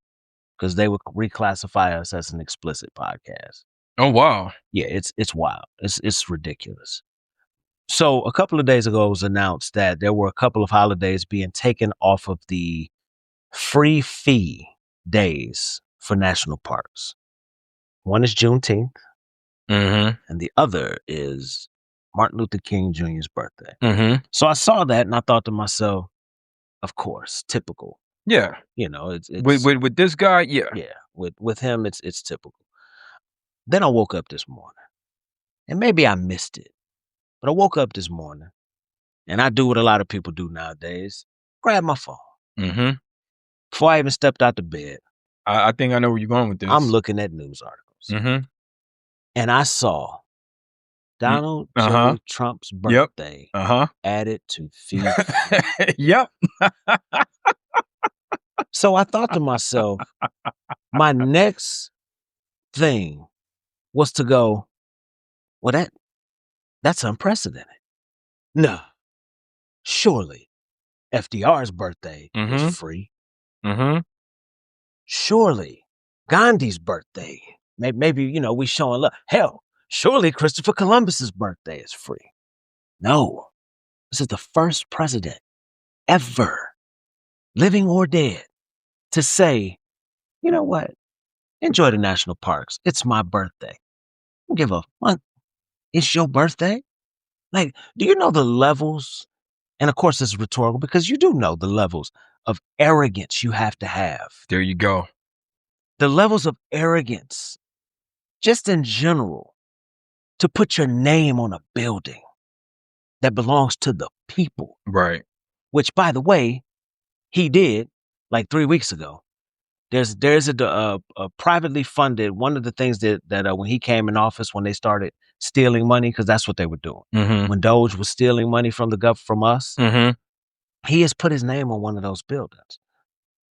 [SPEAKER 2] because they would reclassify us as an explicit podcast.
[SPEAKER 1] Oh wow.
[SPEAKER 2] Yeah, it's wild. It's ridiculous. So a couple of days ago, it was announced that there were a couple of holidays being taken off of the free fee days for national parks. One is Juneteenth, and the other is Martin Luther King Jr.'s birthday. So I saw that and I thought to myself, of course, typical.
[SPEAKER 1] Yeah.
[SPEAKER 2] You know, it's
[SPEAKER 1] with this guy, yeah.
[SPEAKER 2] Yeah, with him, it's typical. Then I woke up this morning, and maybe I missed it, but I woke up this morning, and I do what a lot of people do nowadays: grab my phone. Before I even stepped out the bed,
[SPEAKER 1] I think I know where you're going with this.
[SPEAKER 2] I'm looking at news articles, and I saw Donald J. Trump's birthday added to fee.
[SPEAKER 1] Yep.
[SPEAKER 2] So I thought to myself, my next thing was to go, well, that's unprecedented. No, surely FDR's birthday is free. Surely Gandhi's birthday, maybe we showing love. Hell, surely Christopher Columbus's birthday is free. No, this is the first president ever, living or dead, to say, you know what? Enjoy the national parks. It's my birthday. Don't give a fuck. It's your birthday. Like, do you know the levels? And of course, it's rhetorical because you do know the levels of arrogance you have to have.
[SPEAKER 1] There you go.
[SPEAKER 2] The levels of arrogance, just in general, to put your name on a building that belongs to the people.
[SPEAKER 1] Right.
[SPEAKER 2] Which, by the way, he did like 3 weeks ago. There's a privately funded, one of the things that when he came in office, when they started stealing money, because that's what they were doing. When Doge was stealing money from from us, he has put his name on one of those buildings.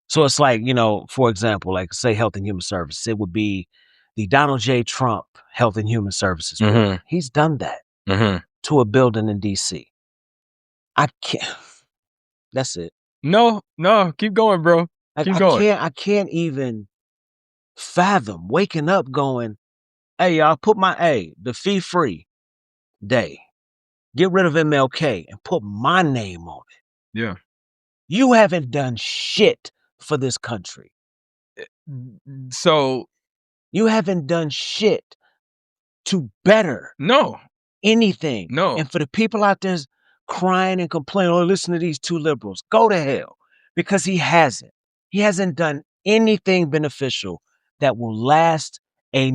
[SPEAKER 2] So it's like, for example, like say Health and Human Services, it would be the Donald J. Trump Health and Human Services building. He's done that to a building in D.C. I can't. That's it.
[SPEAKER 1] No, keep going, bro. Keep going.
[SPEAKER 2] I can't even fathom waking up going, Hey, y'all, the fee-free day. Get rid of MLK and put my name on it.
[SPEAKER 1] Yeah.
[SPEAKER 2] You haven't done shit for this country.
[SPEAKER 1] So
[SPEAKER 2] You haven't done shit to better
[SPEAKER 1] no,
[SPEAKER 2] anything.
[SPEAKER 1] no,
[SPEAKER 2] And for the people out there crying and complaining, oh, listen to these two liberals, go to hell. Because he hasn't. He hasn't done anything beneficial that will last a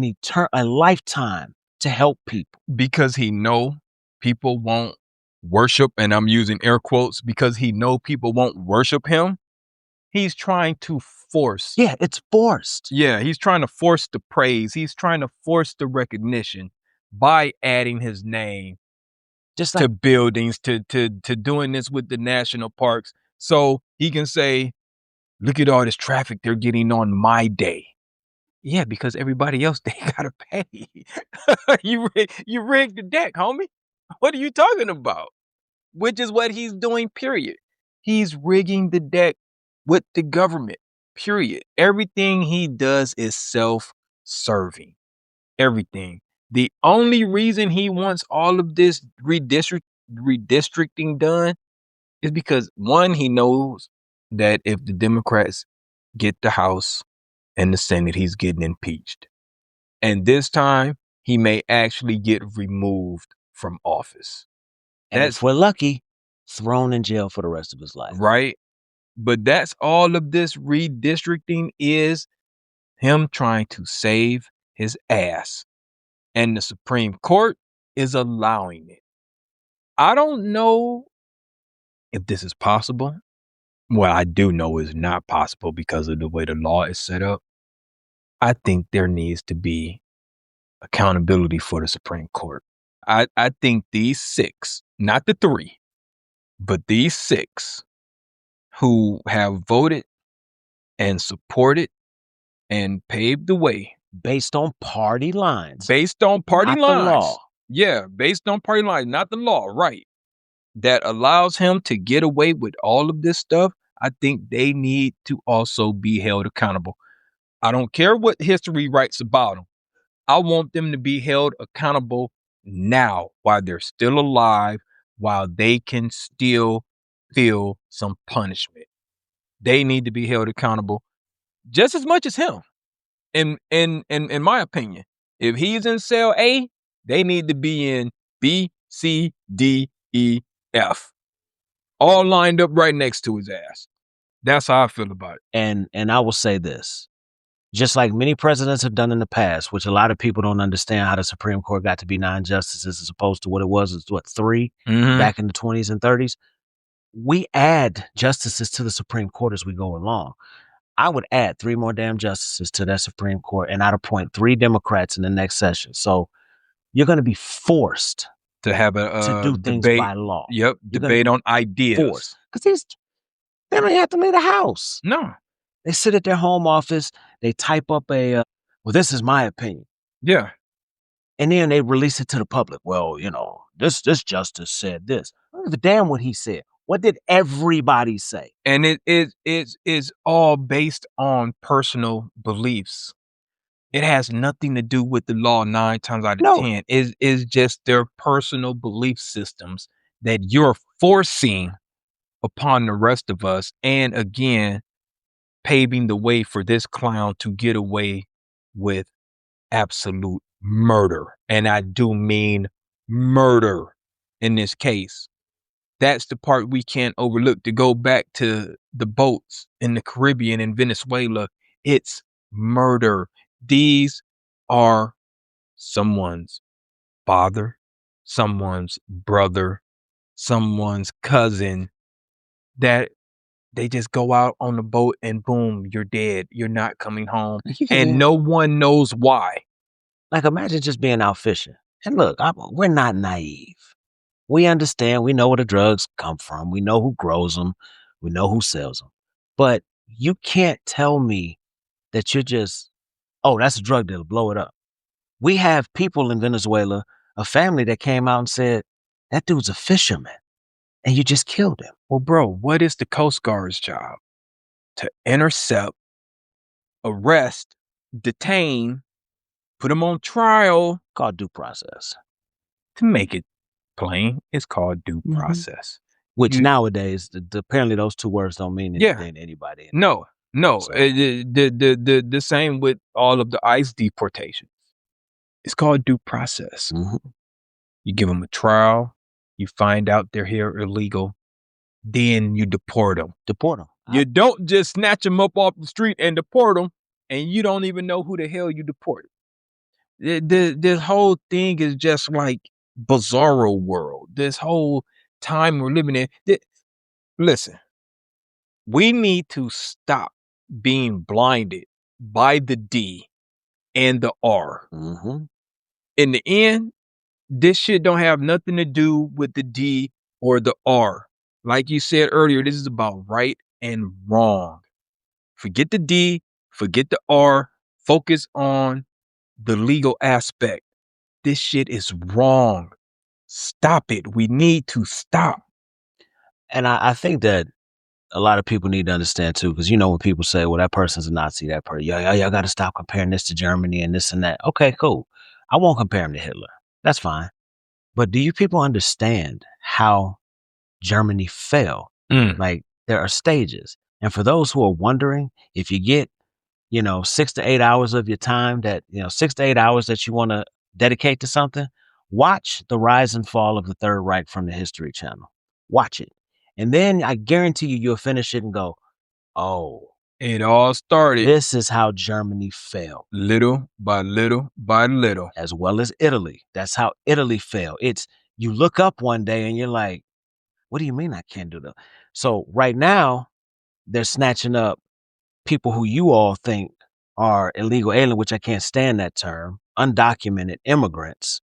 [SPEAKER 2] lifetime to help people.
[SPEAKER 1] because he know people won't worship, and I'm using air quotes because he know people won't worship him. He's trying to force.
[SPEAKER 2] Yeah, it's forced.
[SPEAKER 1] Yeah, he's trying to force the praise. He's trying to force the recognition by adding his name
[SPEAKER 2] Just
[SPEAKER 1] to
[SPEAKER 2] like
[SPEAKER 1] buildings, to doing this with the national parks, so he can say, "Look at all this traffic they're getting on my day." Yeah, because everybody else they gotta pay. You rigged the deck, homie. What are you talking about? Which is what he's doing. Period. He's rigging the deck with the government. Period. Everything he does is self-serving. Everything. The only reason he wants all of this redistricting done is because one, he knows that if the Democrats get the House and the Senate, he's getting impeached. And this time, he may actually get removed from office.
[SPEAKER 2] and if we're lucky, thrown in jail for the rest of his life.
[SPEAKER 1] Right. But that's all of this redistricting is, him trying to save his ass. And the Supreme Court is allowing it. I don't know if this is possible. Well, I do know it's not possible because of the way the law is set up. I think there needs to be accountability for the Supreme Court. I think these 6, not the 3, but these 6 who have voted and supported and paved the way
[SPEAKER 2] based on party lines.
[SPEAKER 1] Based on party
[SPEAKER 2] not
[SPEAKER 1] lines.
[SPEAKER 2] The law.
[SPEAKER 1] Yeah, based on party lines, not the law, right. That allows him to get away with all of this stuff. I think they need to also be held accountable. I don't care what history writes about them. I want them to be held accountable now while they're still alive, while they can still feel some punishment. They need to be held accountable just as much as him. In my opinion, if he's in cell A, they need to be in B, C, D, E, F, all lined up right next to his ass. That's how I feel about it.
[SPEAKER 2] And I will say this, just like many presidents have done in the past, which a lot of people don't understand how the Supreme Court got to be 9 justices as opposed to what it was, 3 back in the 20s and 30s. We add justices to the Supreme Court as we go along. I would add 3 more damn justices to that Supreme Court, and I'd appoint 3 Democrats in the next session. So you're going to be forced
[SPEAKER 1] to have
[SPEAKER 2] to do things
[SPEAKER 1] debate
[SPEAKER 2] by law.
[SPEAKER 1] Yep, debate on ideas.
[SPEAKER 2] Because they don't have to leave the house.
[SPEAKER 1] No.
[SPEAKER 2] They sit at their home office, they type up well, this is my opinion.
[SPEAKER 1] Yeah.
[SPEAKER 2] And then they release it to the public. Well, this justice said this. I don't give a damn what he said. What did everybody say?
[SPEAKER 1] And it is all based on personal beliefs. It has nothing to do with the law 9 times out of 10. It's just their personal belief systems that you're forcing upon the rest of us. And again, paving the way for this clown to get away with absolute murder. And I do mean murder in this case. That's the part we can't overlook. To go back to the boats in the Caribbean and Venezuela, it's murder. These are someone's father, someone's brother, someone's cousin, that they just go out on the boat and boom, you're dead. You're not coming home. And no one knows why.
[SPEAKER 2] Like, imagine just being out fishing. And look, we're not naive. We understand. We know where the drugs come from. We know who grows them. We know who sells them. But you can't tell me that you're just, oh, that's a drug dealer, blow it up. We have people in Venezuela, a family that came out and said, that dude's a fisherman, and you just killed him.
[SPEAKER 1] Well, bro, what is the Coast Guard's job? To intercept, arrest, detain, put them on trial.
[SPEAKER 2] Called due process.
[SPEAKER 1] To make it plain, it's called due process.
[SPEAKER 2] Which nowadays, apparently those two words don't mean anything to anybody.
[SPEAKER 1] No.
[SPEAKER 2] So-
[SPEAKER 1] The same with all of the ICE deportations. It's called due process. You give them a trial. You find out they're here illegal. Then you deport them. You don't just snatch them up off the street and deport them, and you don't even know who the hell you deported. This whole thing is just like bizarro world. This whole time we're living in. Listen, we need to stop being blinded by the D and the R. In the end, this shit don't have nothing to do with the D or the R. Like you said earlier, this is about right and wrong. Forget the D, forget the R, focus on the legal aspect. This shit is wrong. Stop it. We need to stop.
[SPEAKER 2] And I think that a lot of people need to understand too, because when people say, well, that person's a Nazi, that person, y'all got to stop comparing this to Germany and this and that. Okay, cool. I won't compare him to Hitler. That's fine. But do you people understand how Germany fell? Like, there are stages. And for those who are wondering, if you get, 6 to 8 hours of your time 6 to 8 hours that you want to dedicate to something, watch The Rise and Fall of the Third Reich from the History Channel. Watch it. And then I guarantee you'll finish it and go, oh,
[SPEAKER 1] it all started.
[SPEAKER 2] This is how Germany fell.
[SPEAKER 1] Little by little by little.
[SPEAKER 2] As well as Italy. That's how Italy fell. It's, you look up one day and you're like, what do you mean I can't do that? So right now, they're snatching up people who you all think are illegal alien, which I can't stand that term, undocumented immigrants.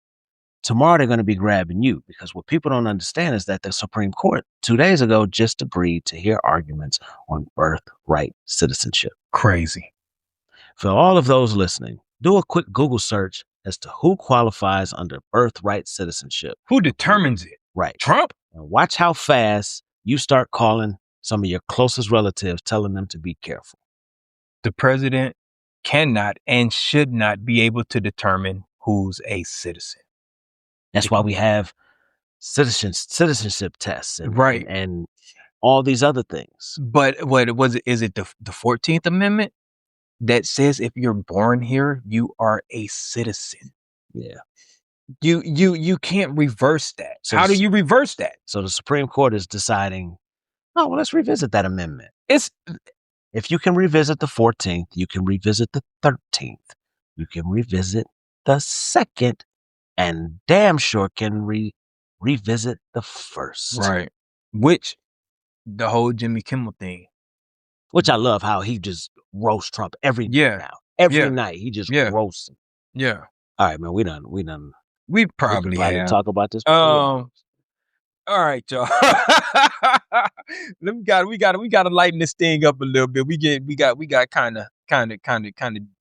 [SPEAKER 2] Tomorrow they're going to be grabbing you, because what people don't understand is that the Supreme Court 2 days ago just agreed to hear arguments on birthright citizenship.
[SPEAKER 1] Crazy.
[SPEAKER 2] For all of those listening, do a quick Google search as to who qualifies under birthright citizenship.
[SPEAKER 1] Who determines it?
[SPEAKER 2] Right.
[SPEAKER 1] Trump?
[SPEAKER 2] And watch how fast you start calling some of your closest relatives, telling them to be careful.
[SPEAKER 1] The president cannot and should not be able to determine who's a citizen.
[SPEAKER 2] That's why we have citizenship tests and all these other things.
[SPEAKER 1] But what was it? Is it the 14th Amendment that says if you're born here, you are a citizen?
[SPEAKER 2] Yeah.
[SPEAKER 1] You can't reverse that. So how do you reverse that?
[SPEAKER 2] So the Supreme Court is deciding, oh, well, let's revisit that amendment. If you can revisit the 14th, you can revisit the 13th. You can revisit the 2nd, and damn sure can revisit the 1st.
[SPEAKER 1] Right. Which, the whole Jimmy Kimmel thing.
[SPEAKER 2] Which I love how he just roasts Trump every night now. Every night he just roasts him.
[SPEAKER 1] Yeah.
[SPEAKER 2] All right, man, we done.
[SPEAKER 1] We probably have.
[SPEAKER 2] Talk about this.
[SPEAKER 1] All right, y'all. we got to lighten this thing up a little bit. We got kind of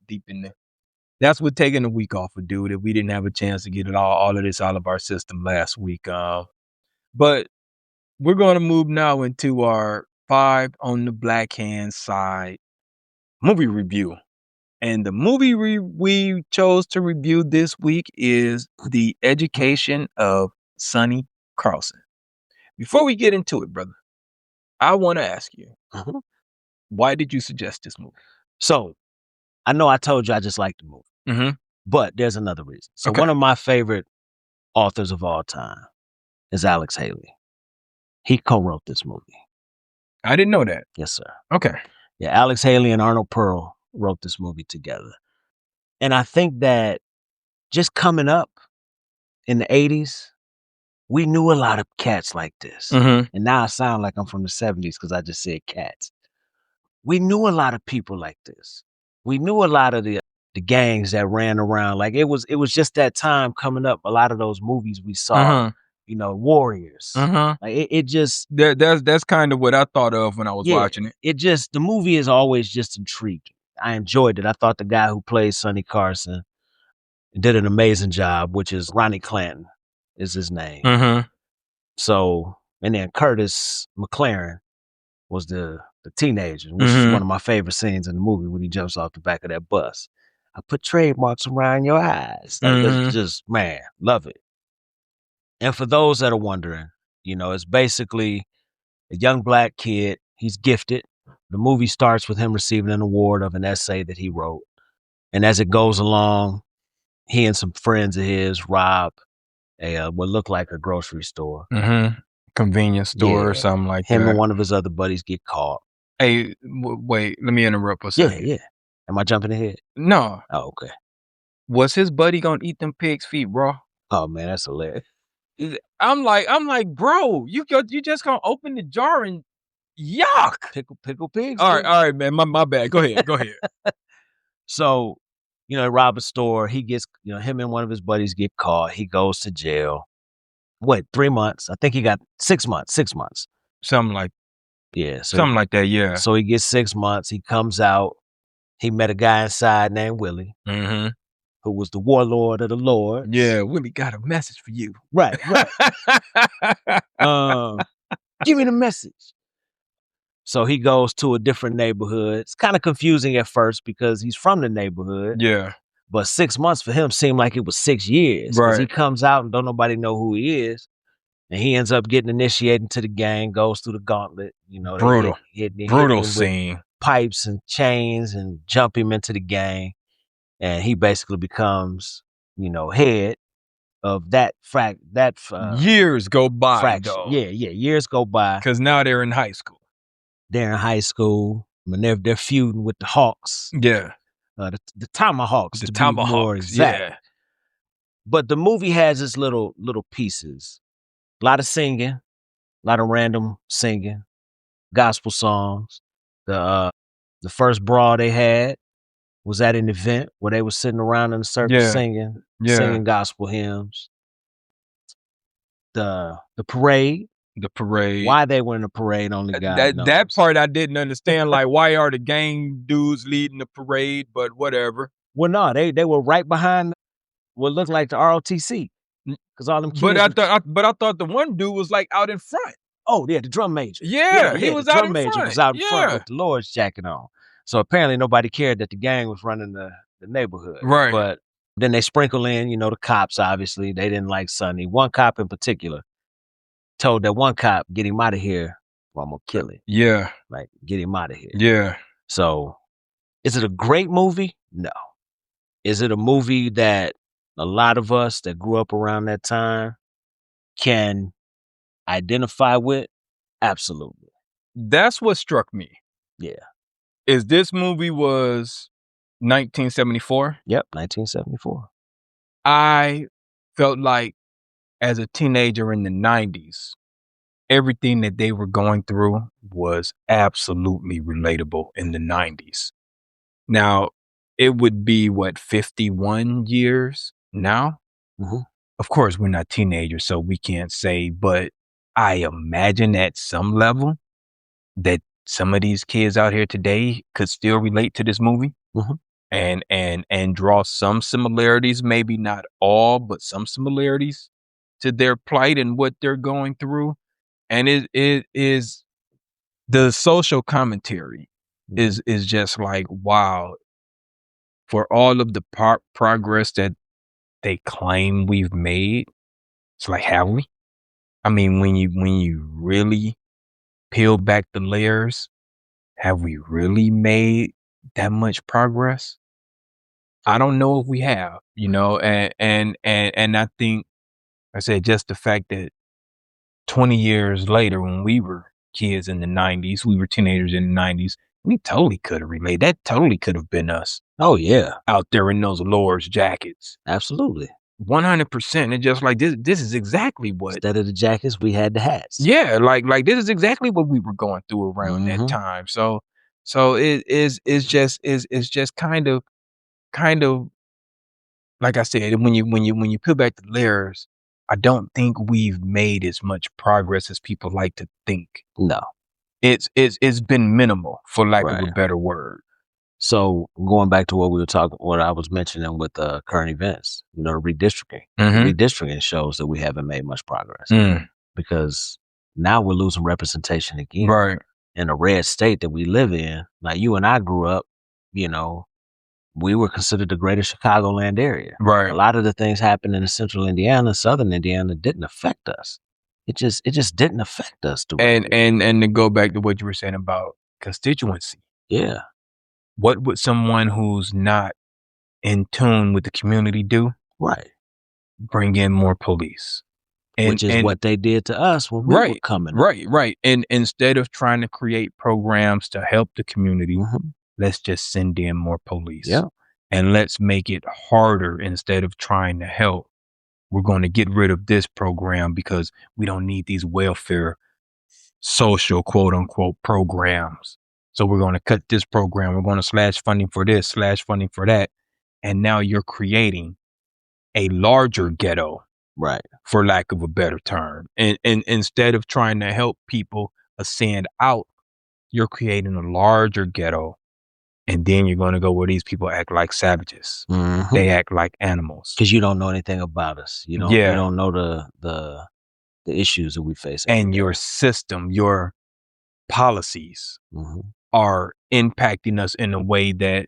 [SPEAKER 1] deep in there. That's what taking a week off would do. That we didn't have a chance to get it all of this out of our system last week. But we're going to move now into our 5 on the black hand side movie review. And the movie we chose to review this week is The Education of Sonny Carson. Before we get into it, brother, I want to ask you, why did you suggest this movie?
[SPEAKER 2] So, I know I told you I just like the movie, but there's another reason. So one of my favorite authors of all time is Alex Haley. He co-wrote this movie.
[SPEAKER 1] I didn't know that.
[SPEAKER 2] Yes, sir.
[SPEAKER 1] Okay.
[SPEAKER 2] Yeah, Alex Haley and Arnold Pearl wrote this movie together. And I think that just coming up in the 80s, we knew a lot of cats like this. And now I sound like I'm from the 70s because I just said cats. We knew a lot of people like this. We knew a lot of the gangs that ran around. Like it was just that time coming up. A lot of those movies we saw, Warriors. Like it just
[SPEAKER 1] that's kind of what I thought of when I was watching it.
[SPEAKER 2] The movie is always just intriguing. I enjoyed it. I thought the guy who plays Sonny Carson did an amazing job, which is Ronnie Clanton is his name. So, and then Curtis McLaren was the teenager, which is one of my favorite scenes in the movie when he jumps off the back of that bus. I put trademarks around your eyes. Like, it's just, man, love it. And for those that are wondering, it's basically a young black kid. He's gifted. The movie starts with him receiving an award of an essay that he wrote. And as it goes along, he and some friends of his rob what looked like a grocery store.
[SPEAKER 1] Convenience store or something like that.
[SPEAKER 2] Him and one of his other buddies get caught.
[SPEAKER 1] Hey, wait, let me interrupt for a second.
[SPEAKER 2] Yeah. Am I jumping ahead?
[SPEAKER 1] No.
[SPEAKER 2] Oh, okay.
[SPEAKER 1] Was his buddy gonna eat them pig's feet raw?
[SPEAKER 2] Oh man, that's hilarious.
[SPEAKER 1] I'm like, bro, you just gonna open the jar and yuck.
[SPEAKER 2] Pickle pigs.
[SPEAKER 1] All right, man. My bad. Go ahead.
[SPEAKER 2] So, rob a store. He gets, him and one of his buddies get caught. He goes to jail. What, 3 months? I think he got 6 months. 6 months.
[SPEAKER 1] Something like
[SPEAKER 2] something
[SPEAKER 1] like that, yeah.
[SPEAKER 2] So he gets 6 months. He comes out. He met a guy inside named Willie, who was the warlord of the Lords.
[SPEAKER 1] Yeah, Willie got a message for you.
[SPEAKER 2] Right. Give me the message. So he goes to a different neighborhood. It's kind of confusing at first because he's from the neighborhood.
[SPEAKER 1] Yeah.
[SPEAKER 2] But 6 months for him seemed like it was 6 years. Right. Because he comes out and don't nobody know who he is. And he ends up getting initiated into the gang, goes through the gauntlet.
[SPEAKER 1] Brutal. Brutal
[SPEAKER 2] scene. Pipes and chains and jump him into the gang. And he basically becomes, head of that
[SPEAKER 1] years go by,
[SPEAKER 2] fraction.
[SPEAKER 1] though.
[SPEAKER 2] Yeah, years go by.
[SPEAKER 1] Because now they're in high school.
[SPEAKER 2] They're in high school. And they're feuding with the Hawks.
[SPEAKER 1] Yeah.
[SPEAKER 2] The Tomahawks.
[SPEAKER 1] The Tomahawks,
[SPEAKER 2] be more exact.
[SPEAKER 1] Yeah.
[SPEAKER 2] But the movie has its little pieces. A lot of singing. A lot of random singing. Gospel songs. The first brawl they had was at an event where they were sitting around in a circle singing gospel hymns. The parade.
[SPEAKER 1] The parade.
[SPEAKER 2] Why they were in the parade, only God knows.
[SPEAKER 1] That part I didn't understand. Like, why are the gang dudes leading the parade? But whatever.
[SPEAKER 2] Well, no, they were right behind what looked like the ROTC. Because all them kids.
[SPEAKER 1] But I thought the one dude was like out in front.
[SPEAKER 2] Oh yeah, the drum major.
[SPEAKER 1] Yeah, he was out in front. The drum major
[SPEAKER 2] was out in front with the Lord's jacket on. So apparently nobody cared that the gang was running the neighborhood.
[SPEAKER 1] Right.
[SPEAKER 2] But then they sprinkle in, the cops, obviously. They didn't like Sonny. One cop in particular told that one cop, get him out of here or I'm going to kill him.
[SPEAKER 1] Yeah.
[SPEAKER 2] Like, get him out of here.
[SPEAKER 1] Yeah.
[SPEAKER 2] So, is it a great movie? No. Is it a movie that a lot of us that grew up around that time can identify with? Absolutely.
[SPEAKER 1] That's what struck me.
[SPEAKER 2] Yeah.
[SPEAKER 1] Is this movie was 1974?
[SPEAKER 2] Yep, 1974.
[SPEAKER 1] I felt like as a teenager in the 90s, everything that they were going through was absolutely relatable in the 90s. Now, it would be, 51 years now?
[SPEAKER 2] Mm-hmm.
[SPEAKER 1] Of course, we're not teenagers, so we can't say, but I imagine at some level that some of these kids out here today could still relate to this movie.
[SPEAKER 2] Mm-hmm.
[SPEAKER 1] And draw some similarities, maybe not all, but some similarities to their plight and what they're going through. And it is the social commentary is just like, wow, for all of the progress that they claim we've made, it's like, have we? I mean, when you really peel back the layers, have we really made that much progress? I don't know if we have, and I think, I said, just the fact that 20 years later, when we were kids in the 90s, we were teenagers in the 90s, we totally could have related. That totally could have been us.
[SPEAKER 2] Oh, yeah.
[SPEAKER 1] Out there in those Lord's jackets.
[SPEAKER 2] Absolutely.
[SPEAKER 1] 100%. It's just like, this is exactly what.
[SPEAKER 2] Instead of the jackets, we had the hats.
[SPEAKER 1] Yeah, like this is exactly what we were going through around that time. So it's just kind of, like I said, when you peel back the layers, I don't think we've made as much progress as people like to think.
[SPEAKER 2] No.
[SPEAKER 1] It's been minimal, for lack of a better word.
[SPEAKER 2] So going back to what I was mentioning with current events, redistricting.
[SPEAKER 1] Mm-hmm.
[SPEAKER 2] Redistricting shows that we haven't made much progress because now we're losing representation again.
[SPEAKER 1] Right.
[SPEAKER 2] In a red state that we live in. Like you and I grew up, we were considered the greater Chicagoland area.
[SPEAKER 1] Right.
[SPEAKER 2] A lot of the things happening in central Indiana, southern Indiana didn't affect us. It just didn't affect us.
[SPEAKER 1] And to go back to what you were saying about constituency.
[SPEAKER 2] Yeah.
[SPEAKER 1] What would someone who's not in tune with the community do?
[SPEAKER 2] Right.
[SPEAKER 1] Bring in more police.
[SPEAKER 2] Which is what they did to us when we were coming.
[SPEAKER 1] Right. And instead of trying to create programs to help the community, let's just send in more police.
[SPEAKER 2] Yeah.
[SPEAKER 1] And let's make it harder instead of trying to help. We're going to get rid of this program because we don't need these welfare social quote unquote programs. So we're going to cut this program. We're going to slash funding for this, slash funding for that. And now you're creating a larger ghetto.
[SPEAKER 2] Right.
[SPEAKER 1] For lack of a better term. And instead of trying to help people ascend out, you're creating a larger ghetto. And then you're going to go where these people act like savages. They act like animals.
[SPEAKER 2] Because you don't know anything about us. You don't know the issues that we face.
[SPEAKER 1] And your system, your policies are impacting us in a way that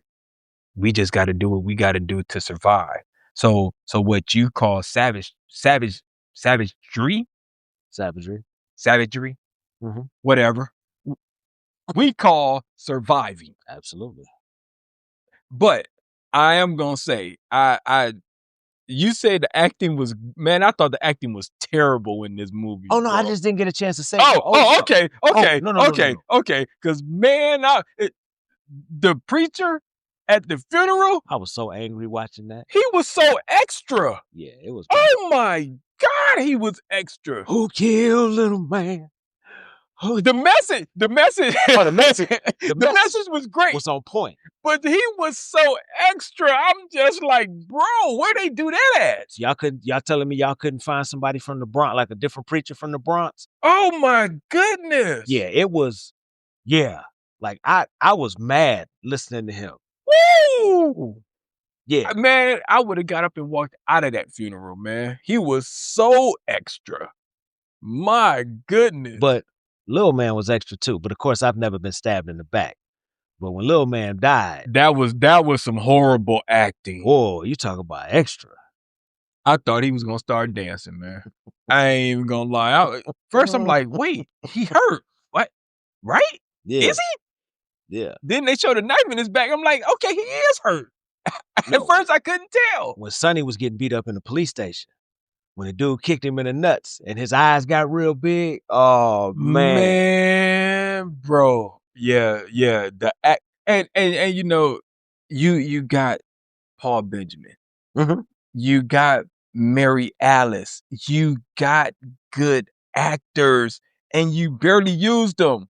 [SPEAKER 1] we just got to do what we got to do to survive. So what you call savagery, whatever, we call surviving.
[SPEAKER 2] Absolutely.
[SPEAKER 1] But I am gonna say, you said the acting was, man, I thought the acting was terrible in this movie.
[SPEAKER 2] Oh no, bro. I just didn't get a chance to say.
[SPEAKER 1] Okay.
[SPEAKER 2] No.
[SPEAKER 1] Okay. Because man, the preacher at the funeral,
[SPEAKER 2] I was so angry watching that.
[SPEAKER 1] He was so extra.
[SPEAKER 2] Yeah, it was.
[SPEAKER 1] Oh my God, he was extra.
[SPEAKER 2] Who killed little man?
[SPEAKER 1] The message. The message was great.
[SPEAKER 2] Was on point.
[SPEAKER 1] But he was so extra. I'm just like, bro, where they do that at?
[SPEAKER 2] So y'all telling me y'all couldn't find somebody from the Bronx, like a different preacher from the Bronx?
[SPEAKER 1] Oh my goodness.
[SPEAKER 2] Yeah, it was. Yeah, like I was mad listening to him.
[SPEAKER 1] Woo! Yeah, man, I would have got up and walked out of that funeral, man. He was so extra. My goodness.
[SPEAKER 2] But Lil Man was extra too. But of course, I've never been stabbed in the back. But when Lil Man died,
[SPEAKER 1] that was some horrible acting.
[SPEAKER 2] Whoa, you talk about extra.
[SPEAKER 1] I thought he was gonna start dancing, man. I ain't even gonna lie. First, I'm like, wait, he hurt. What? Right?
[SPEAKER 2] Yeah.
[SPEAKER 1] Is he?
[SPEAKER 2] Yeah.
[SPEAKER 1] Then they showed a knife in his back. I'm like, okay, he is hurt. At first, I couldn't tell.
[SPEAKER 2] When Sonny was getting beat up in the police station, when the dude kicked him in the nuts and his eyes got real big, oh
[SPEAKER 1] man, bro, yeah, the act, and you know, you got Paul Benjamin, you got Mary Alice, you got good actors, and you barely used them.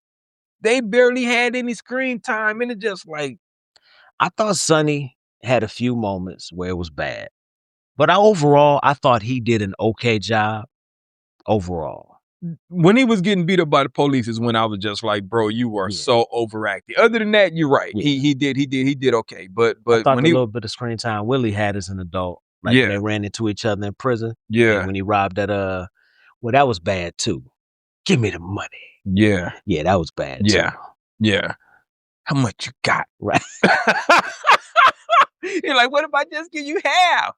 [SPEAKER 1] They barely had any screen time, and it's just like,
[SPEAKER 2] I thought Sonny had a few moments where it was bad. But overall, I thought he did an okay job overall.
[SPEAKER 1] When he was getting beat up by the police is when I was just like, bro, you are so overacting. Other than that, you're right. Yeah. He did okay. But
[SPEAKER 2] I thought
[SPEAKER 1] when
[SPEAKER 2] the little bit of screen time Willie had as an adult, like when they ran into each other in prison.
[SPEAKER 1] Yeah.
[SPEAKER 2] And when he robbed that, well, that was bad too. Give me the money.
[SPEAKER 1] Yeah.
[SPEAKER 2] Yeah, that was bad too.
[SPEAKER 1] Yeah. How much you got?
[SPEAKER 2] Right.
[SPEAKER 1] You're like, what if I just give you half?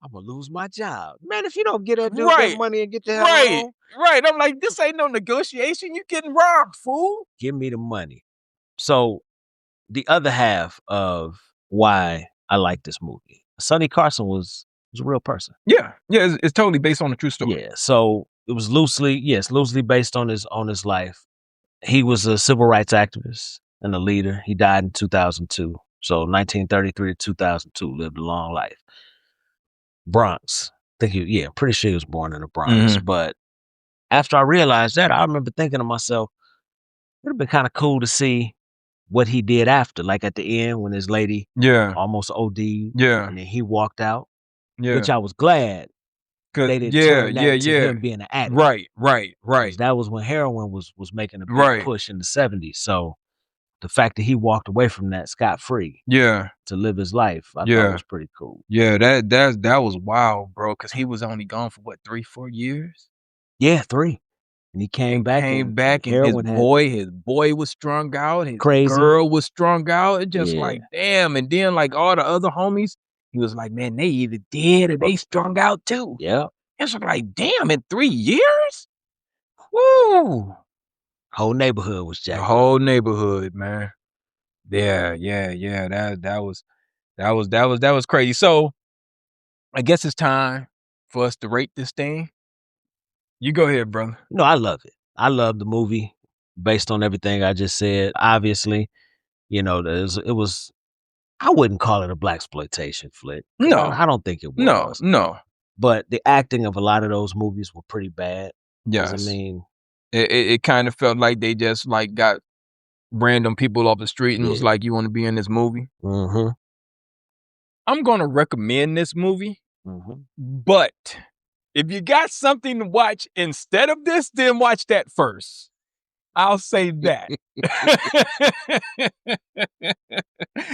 [SPEAKER 2] I'm gonna lose my job. Man, if you don't get that dude that money and get the hell on.
[SPEAKER 1] Right. I'm like, this ain't no negotiation. You getting robbed, fool.
[SPEAKER 2] Give me the money. So the other half of why I like this movie, Sonny Carson was a real person.
[SPEAKER 1] Yeah. It's totally based on a true story.
[SPEAKER 2] Yeah. So it was loosely based on his life. He was a civil rights activist and a leader. He died in 2002. So 1933 to 2002, lived a long life. Bronx. I'm pretty sure he was born in the Bronx. But after I realized that, I remember thinking to myself, it would have been kind of cool to see what he did after, like at the end when his lady almost OD'd.
[SPEAKER 1] Yeah.
[SPEAKER 2] And then he walked out.
[SPEAKER 1] Yeah.
[SPEAKER 2] Which I was glad they didn't turn that into him being an addict.
[SPEAKER 1] Right.
[SPEAKER 2] That was when heroin was making a big push in the 70s. So the fact that he walked away from that scot-free to live his life, I thought was pretty cool.
[SPEAKER 1] Yeah, that was wild, bro, because he was only gone for what, 3-4 years?
[SPEAKER 2] Yeah, 3. And he came
[SPEAKER 1] and
[SPEAKER 2] back
[SPEAKER 1] came
[SPEAKER 2] and
[SPEAKER 1] back, and
[SPEAKER 2] heroin had
[SPEAKER 1] his boy was strung out, his
[SPEAKER 2] crazy.
[SPEAKER 1] girl was strung out. It just
[SPEAKER 2] Yeah.
[SPEAKER 1] like, damn. And then like all the other homies, he was like, man, they either dead or they strung out too.
[SPEAKER 2] Yeah.
[SPEAKER 1] It's like, damn, in 3 years? Woo!
[SPEAKER 2] Whole neighborhood was
[SPEAKER 1] The
[SPEAKER 2] jacked up.
[SPEAKER 1] whole neighborhood, man. Yeah. That was crazy. So I guess it's time for us to rate this thing. You go ahead, brother.
[SPEAKER 2] No, I love it. I love the movie based on everything I just said. Obviously, you know, it was I wouldn't call it a blaxploitation flick.
[SPEAKER 1] No.
[SPEAKER 2] I don't think it
[SPEAKER 1] No,
[SPEAKER 2] was.
[SPEAKER 1] no.
[SPEAKER 2] But the acting of a lot of those movies were pretty bad. 'Cause, I
[SPEAKER 1] Yes.
[SPEAKER 2] mean,
[SPEAKER 1] It kind of felt like they just like got random people off the street and was
[SPEAKER 2] Yeah.
[SPEAKER 1] like, you want to be in this movie?
[SPEAKER 2] mhm,
[SPEAKER 1] I'm going to recommend this movie,
[SPEAKER 2] mhm.
[SPEAKER 1] but if you got something to watch instead of this, then watch that first. I'll say that.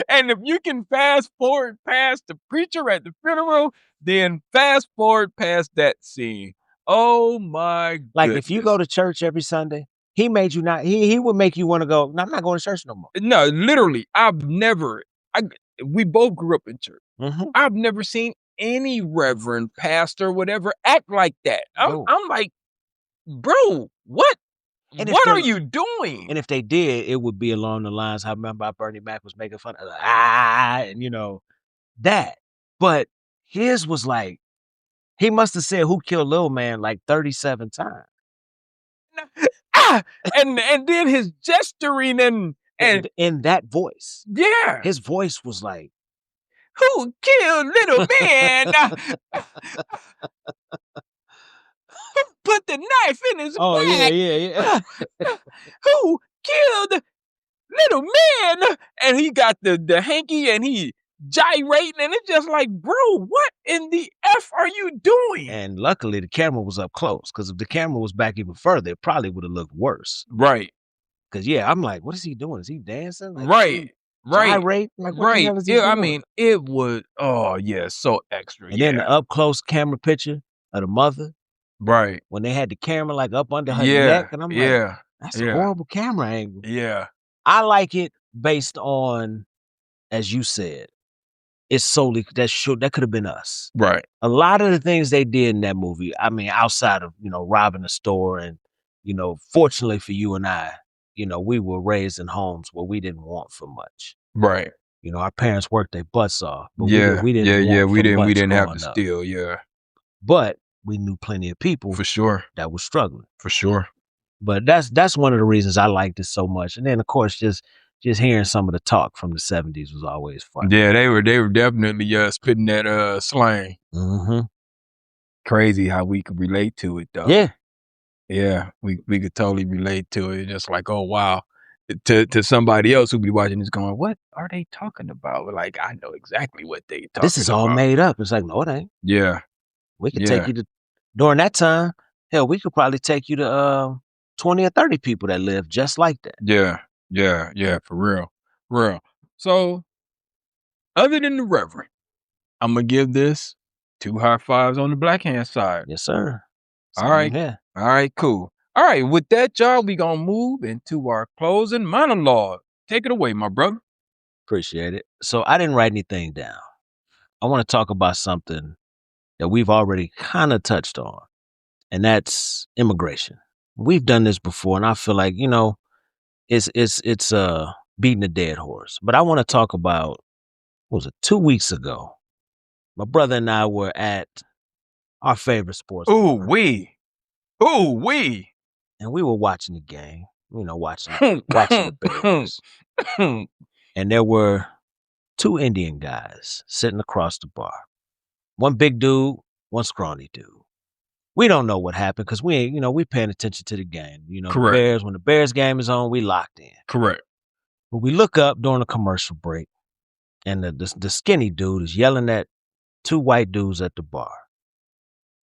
[SPEAKER 1] And if you can fast forward past the preacher at the funeral, then fast forward past that scene. Oh my
[SPEAKER 2] Like
[SPEAKER 1] goodness.
[SPEAKER 2] if you go to church every Sunday, he made you not he would make you want to go, no, I'm not going to church no more.
[SPEAKER 1] No, literally, we both grew up in church.
[SPEAKER 2] Mhm.
[SPEAKER 1] I've never seen any reverend, pastor, whatever, act like that.
[SPEAKER 2] No.
[SPEAKER 1] I'm like, bro, what?
[SPEAKER 2] And if
[SPEAKER 1] What
[SPEAKER 2] they-
[SPEAKER 1] are you doing?
[SPEAKER 2] And if they did, it would be along the lines I remember how Bernie Mac was making fun of and you know, that. But his was like, he must have said who killed Lil Man like 37 times.
[SPEAKER 1] And then his gesturing and
[SPEAKER 2] in that voice.
[SPEAKER 1] yeah,
[SPEAKER 2] His voice was like,
[SPEAKER 1] who killed little man? Put the knife in his
[SPEAKER 2] oh
[SPEAKER 1] back.
[SPEAKER 2] yeah.
[SPEAKER 1] Who killed little man? And he got the hanky and he gyrating, and it's just like, bro, what in the F are you doing?
[SPEAKER 2] And luckily the camera was up close, because if the camera was back even further, it probably would have looked worse.
[SPEAKER 1] Right.
[SPEAKER 2] Because I'm like, what is he doing? Is he dancing? Like,
[SPEAKER 1] Right.
[SPEAKER 2] Gyrate? Like, what the hell is he doing?
[SPEAKER 1] I mean, it was so extra.
[SPEAKER 2] And then the up close camera picture of the mother,
[SPEAKER 1] right.
[SPEAKER 2] when they had the camera like up under her
[SPEAKER 1] Yeah.
[SPEAKER 2] neck, and I'm like,
[SPEAKER 1] Yeah.
[SPEAKER 2] that's a horrible camera angle.
[SPEAKER 1] Yeah.
[SPEAKER 2] I like it based on, as you said, it's solely that could have been us.
[SPEAKER 1] Right.
[SPEAKER 2] A lot of the things they did in that movie, I mean, outside of, robbing a store and, fortunately for you and I, we were raised in homes where we didn't want for much.
[SPEAKER 1] Right.
[SPEAKER 2] Our parents worked their butts off, but
[SPEAKER 1] Yeah.
[SPEAKER 2] we didn't
[SPEAKER 1] We
[SPEAKER 2] much
[SPEAKER 1] didn't have
[SPEAKER 2] growing
[SPEAKER 1] to
[SPEAKER 2] up.
[SPEAKER 1] steal. Yeah.
[SPEAKER 2] But we knew plenty of people
[SPEAKER 1] For sure.
[SPEAKER 2] that were struggling.
[SPEAKER 1] For sure.
[SPEAKER 2] But that's one of the reasons I liked it so much. And then of course just hearing some of the talk from the 70s was always fun.
[SPEAKER 1] Yeah, they were definitely spitting that slang.
[SPEAKER 2] Mm-hmm.
[SPEAKER 1] Crazy how we could relate to it though.
[SPEAKER 2] Yeah.
[SPEAKER 1] Yeah, we could totally relate to it. Just like, oh wow. To somebody else who be watching this going, what are they talking about? We're like, I know exactly what they talking about.
[SPEAKER 2] This is all made up. It's like, no, it ain't.
[SPEAKER 1] Yeah.
[SPEAKER 2] We could take you to, during that time, hell, we could probably take you to 20 or 30 people that live just like that.
[SPEAKER 1] Yeah, for real. So, other than the Reverend, I'm going to give this 2 high fives on the black hand side.
[SPEAKER 2] Yes, sir.
[SPEAKER 1] All right.
[SPEAKER 2] Yeah.
[SPEAKER 1] All right, cool. All right, with that, y'all, we going to move into our closing monologue. Take it away, my brother.
[SPEAKER 2] Appreciate it. So, I didn't write anything down. I want to talk about something that we've already kind of touched on, and that's immigration. We've done this before, and I feel like, it's beating a dead horse. But I want to talk about, what was it, 2 weeks ago? My brother and I were at our favorite sports.
[SPEAKER 1] Ooh wee.
[SPEAKER 2] And we were watching the game, watching the Bears. And there were 2 Indian guys sitting across the bar. One big dude, one scrawny dude. We don't know what happened because we ain't, we paying attention to the game.
[SPEAKER 1] Correct.
[SPEAKER 2] The Bears, when the Bears game is on, we locked in.
[SPEAKER 1] Correct.
[SPEAKER 2] But we look up during a commercial break, and the skinny dude is yelling at 2 white dudes at the bar.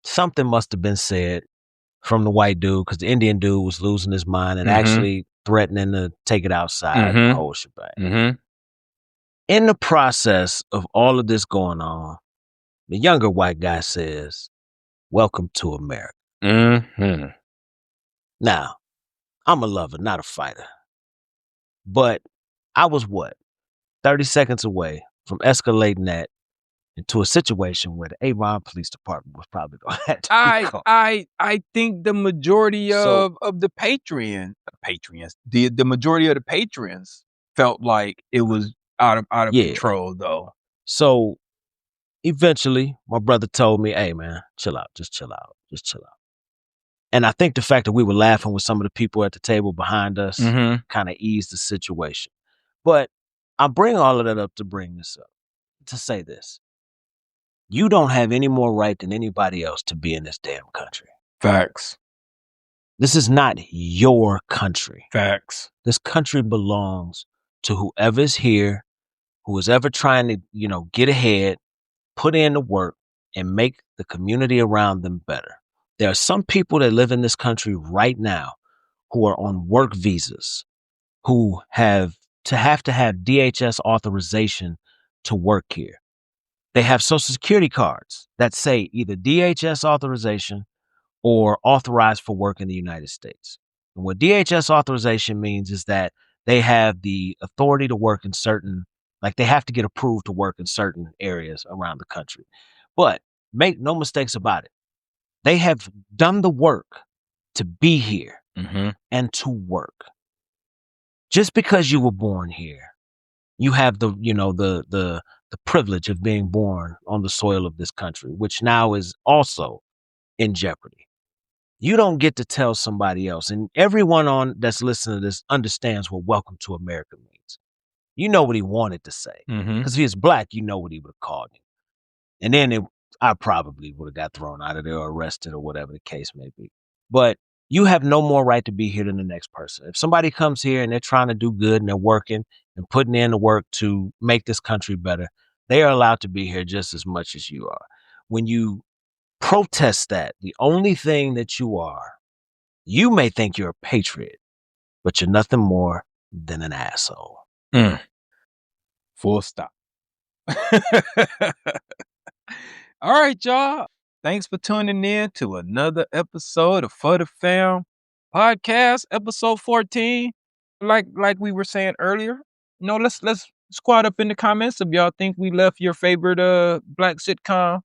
[SPEAKER 2] Something must have been said from the white dude, because the Indian dude was losing his mind and actually threatening to take it outside and the whole shebang.
[SPEAKER 1] Mm-hmm.
[SPEAKER 2] In the process of all of this going on, the younger white guy says, "Welcome to America."
[SPEAKER 1] Mm-hmm.
[SPEAKER 2] Now, I'm a lover, not a fighter. But I was 30 seconds away from escalating that into a situation where the Avon Police Department was probably going to have to be called.
[SPEAKER 1] I think the majority
[SPEAKER 2] So-
[SPEAKER 1] of the patrons, the majority of the patrons felt like it was out of
[SPEAKER 2] Yeah.
[SPEAKER 1] control though.
[SPEAKER 2] So eventually, my brother told me, "Hey, man, chill out. Just chill out. Just chill out." And I think the fact that we were laughing with some of the people at the table behind us
[SPEAKER 1] Mhm.
[SPEAKER 2] kind of eased the situation. But I bring all of that up to bring this up, to say this. You don't have any more right than anybody else to be in this damn country.
[SPEAKER 1] Facts.
[SPEAKER 2] This is not your country.
[SPEAKER 1] Facts.
[SPEAKER 2] This country belongs to whoever's here, who is ever trying to, get ahead, put in the work, and make the community around them better. There are some people that live in this country right now who are on work visas, who have to have DHS authorization to work here. They have Social Security cards that say either DHS authorization or authorized for work in the United States. And what DHS authorization means is that they have the authority to work in certain, like they have to get approved to work in certain areas around the country. But make no mistakes about it. They have done the work to be here and to work. Just because you were born here, you have the privilege of being born on the soil of this country, which now is also in jeopardy. You don't get to tell somebody else, and everyone that's listening to this understands what welcome to America means. You know what he wanted to say. Because if he was black, you know what he would have called him. And then I probably would have got thrown out of there or arrested or whatever the case may be. But you have no more right to be here than the next person. If somebody comes here and they're trying to do good and they're working and putting in the work to make this country better, they are allowed to be here just as much as you are. When you protest that, the only thing that you may think you're a patriot, but you're nothing more than an asshole.
[SPEAKER 1] Full stop. All right, y'all. Thanks for tuning in to another episode of For the Fam podcast, episode 14. Like we were saying earlier, let's squad up in the comments if y'all think we left your favorite black sitcom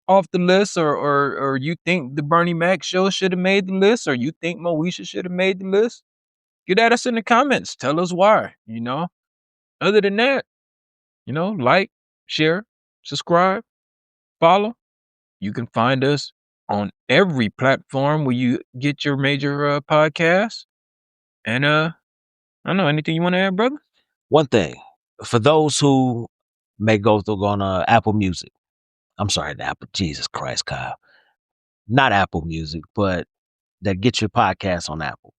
[SPEAKER 1] off the list, or you think the Bernie Mac show should have made the list, or you think Moesha should have made the list. Get at us in the comments. Tell us why. Other than that, like, share, subscribe, follow. You can find us on every platform where you get your major podcasts. And I don't know, anything you want to add, brother?
[SPEAKER 2] One thing, for those who may go on Apple Music. I'm sorry, Jesus Christ, Kyle. Not Apple Music, but that get your podcast on Apple.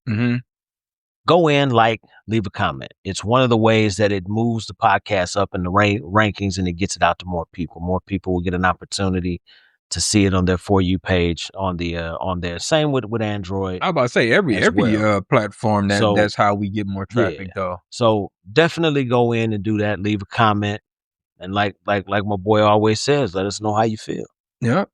[SPEAKER 2] Go in, leave a comment. It's one of the ways that it moves the podcast up in the rankings and it gets it out to more people. More people will get an opportunity to see it on their For You page on there. Same with Android.
[SPEAKER 1] I was about to say every platform that's how we get more traffic though.
[SPEAKER 2] So definitely go in and do that. Leave a comment, and like my boy always says, let us know how you feel.
[SPEAKER 1] Yep,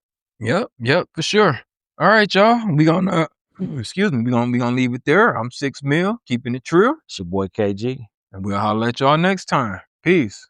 [SPEAKER 1] for sure. All right, y'all. We gonna we gonna leave it there. I'm 6 Mil, keeping it true.
[SPEAKER 2] It's your boy KG,
[SPEAKER 1] and we'll holler at y'all next time. Peace.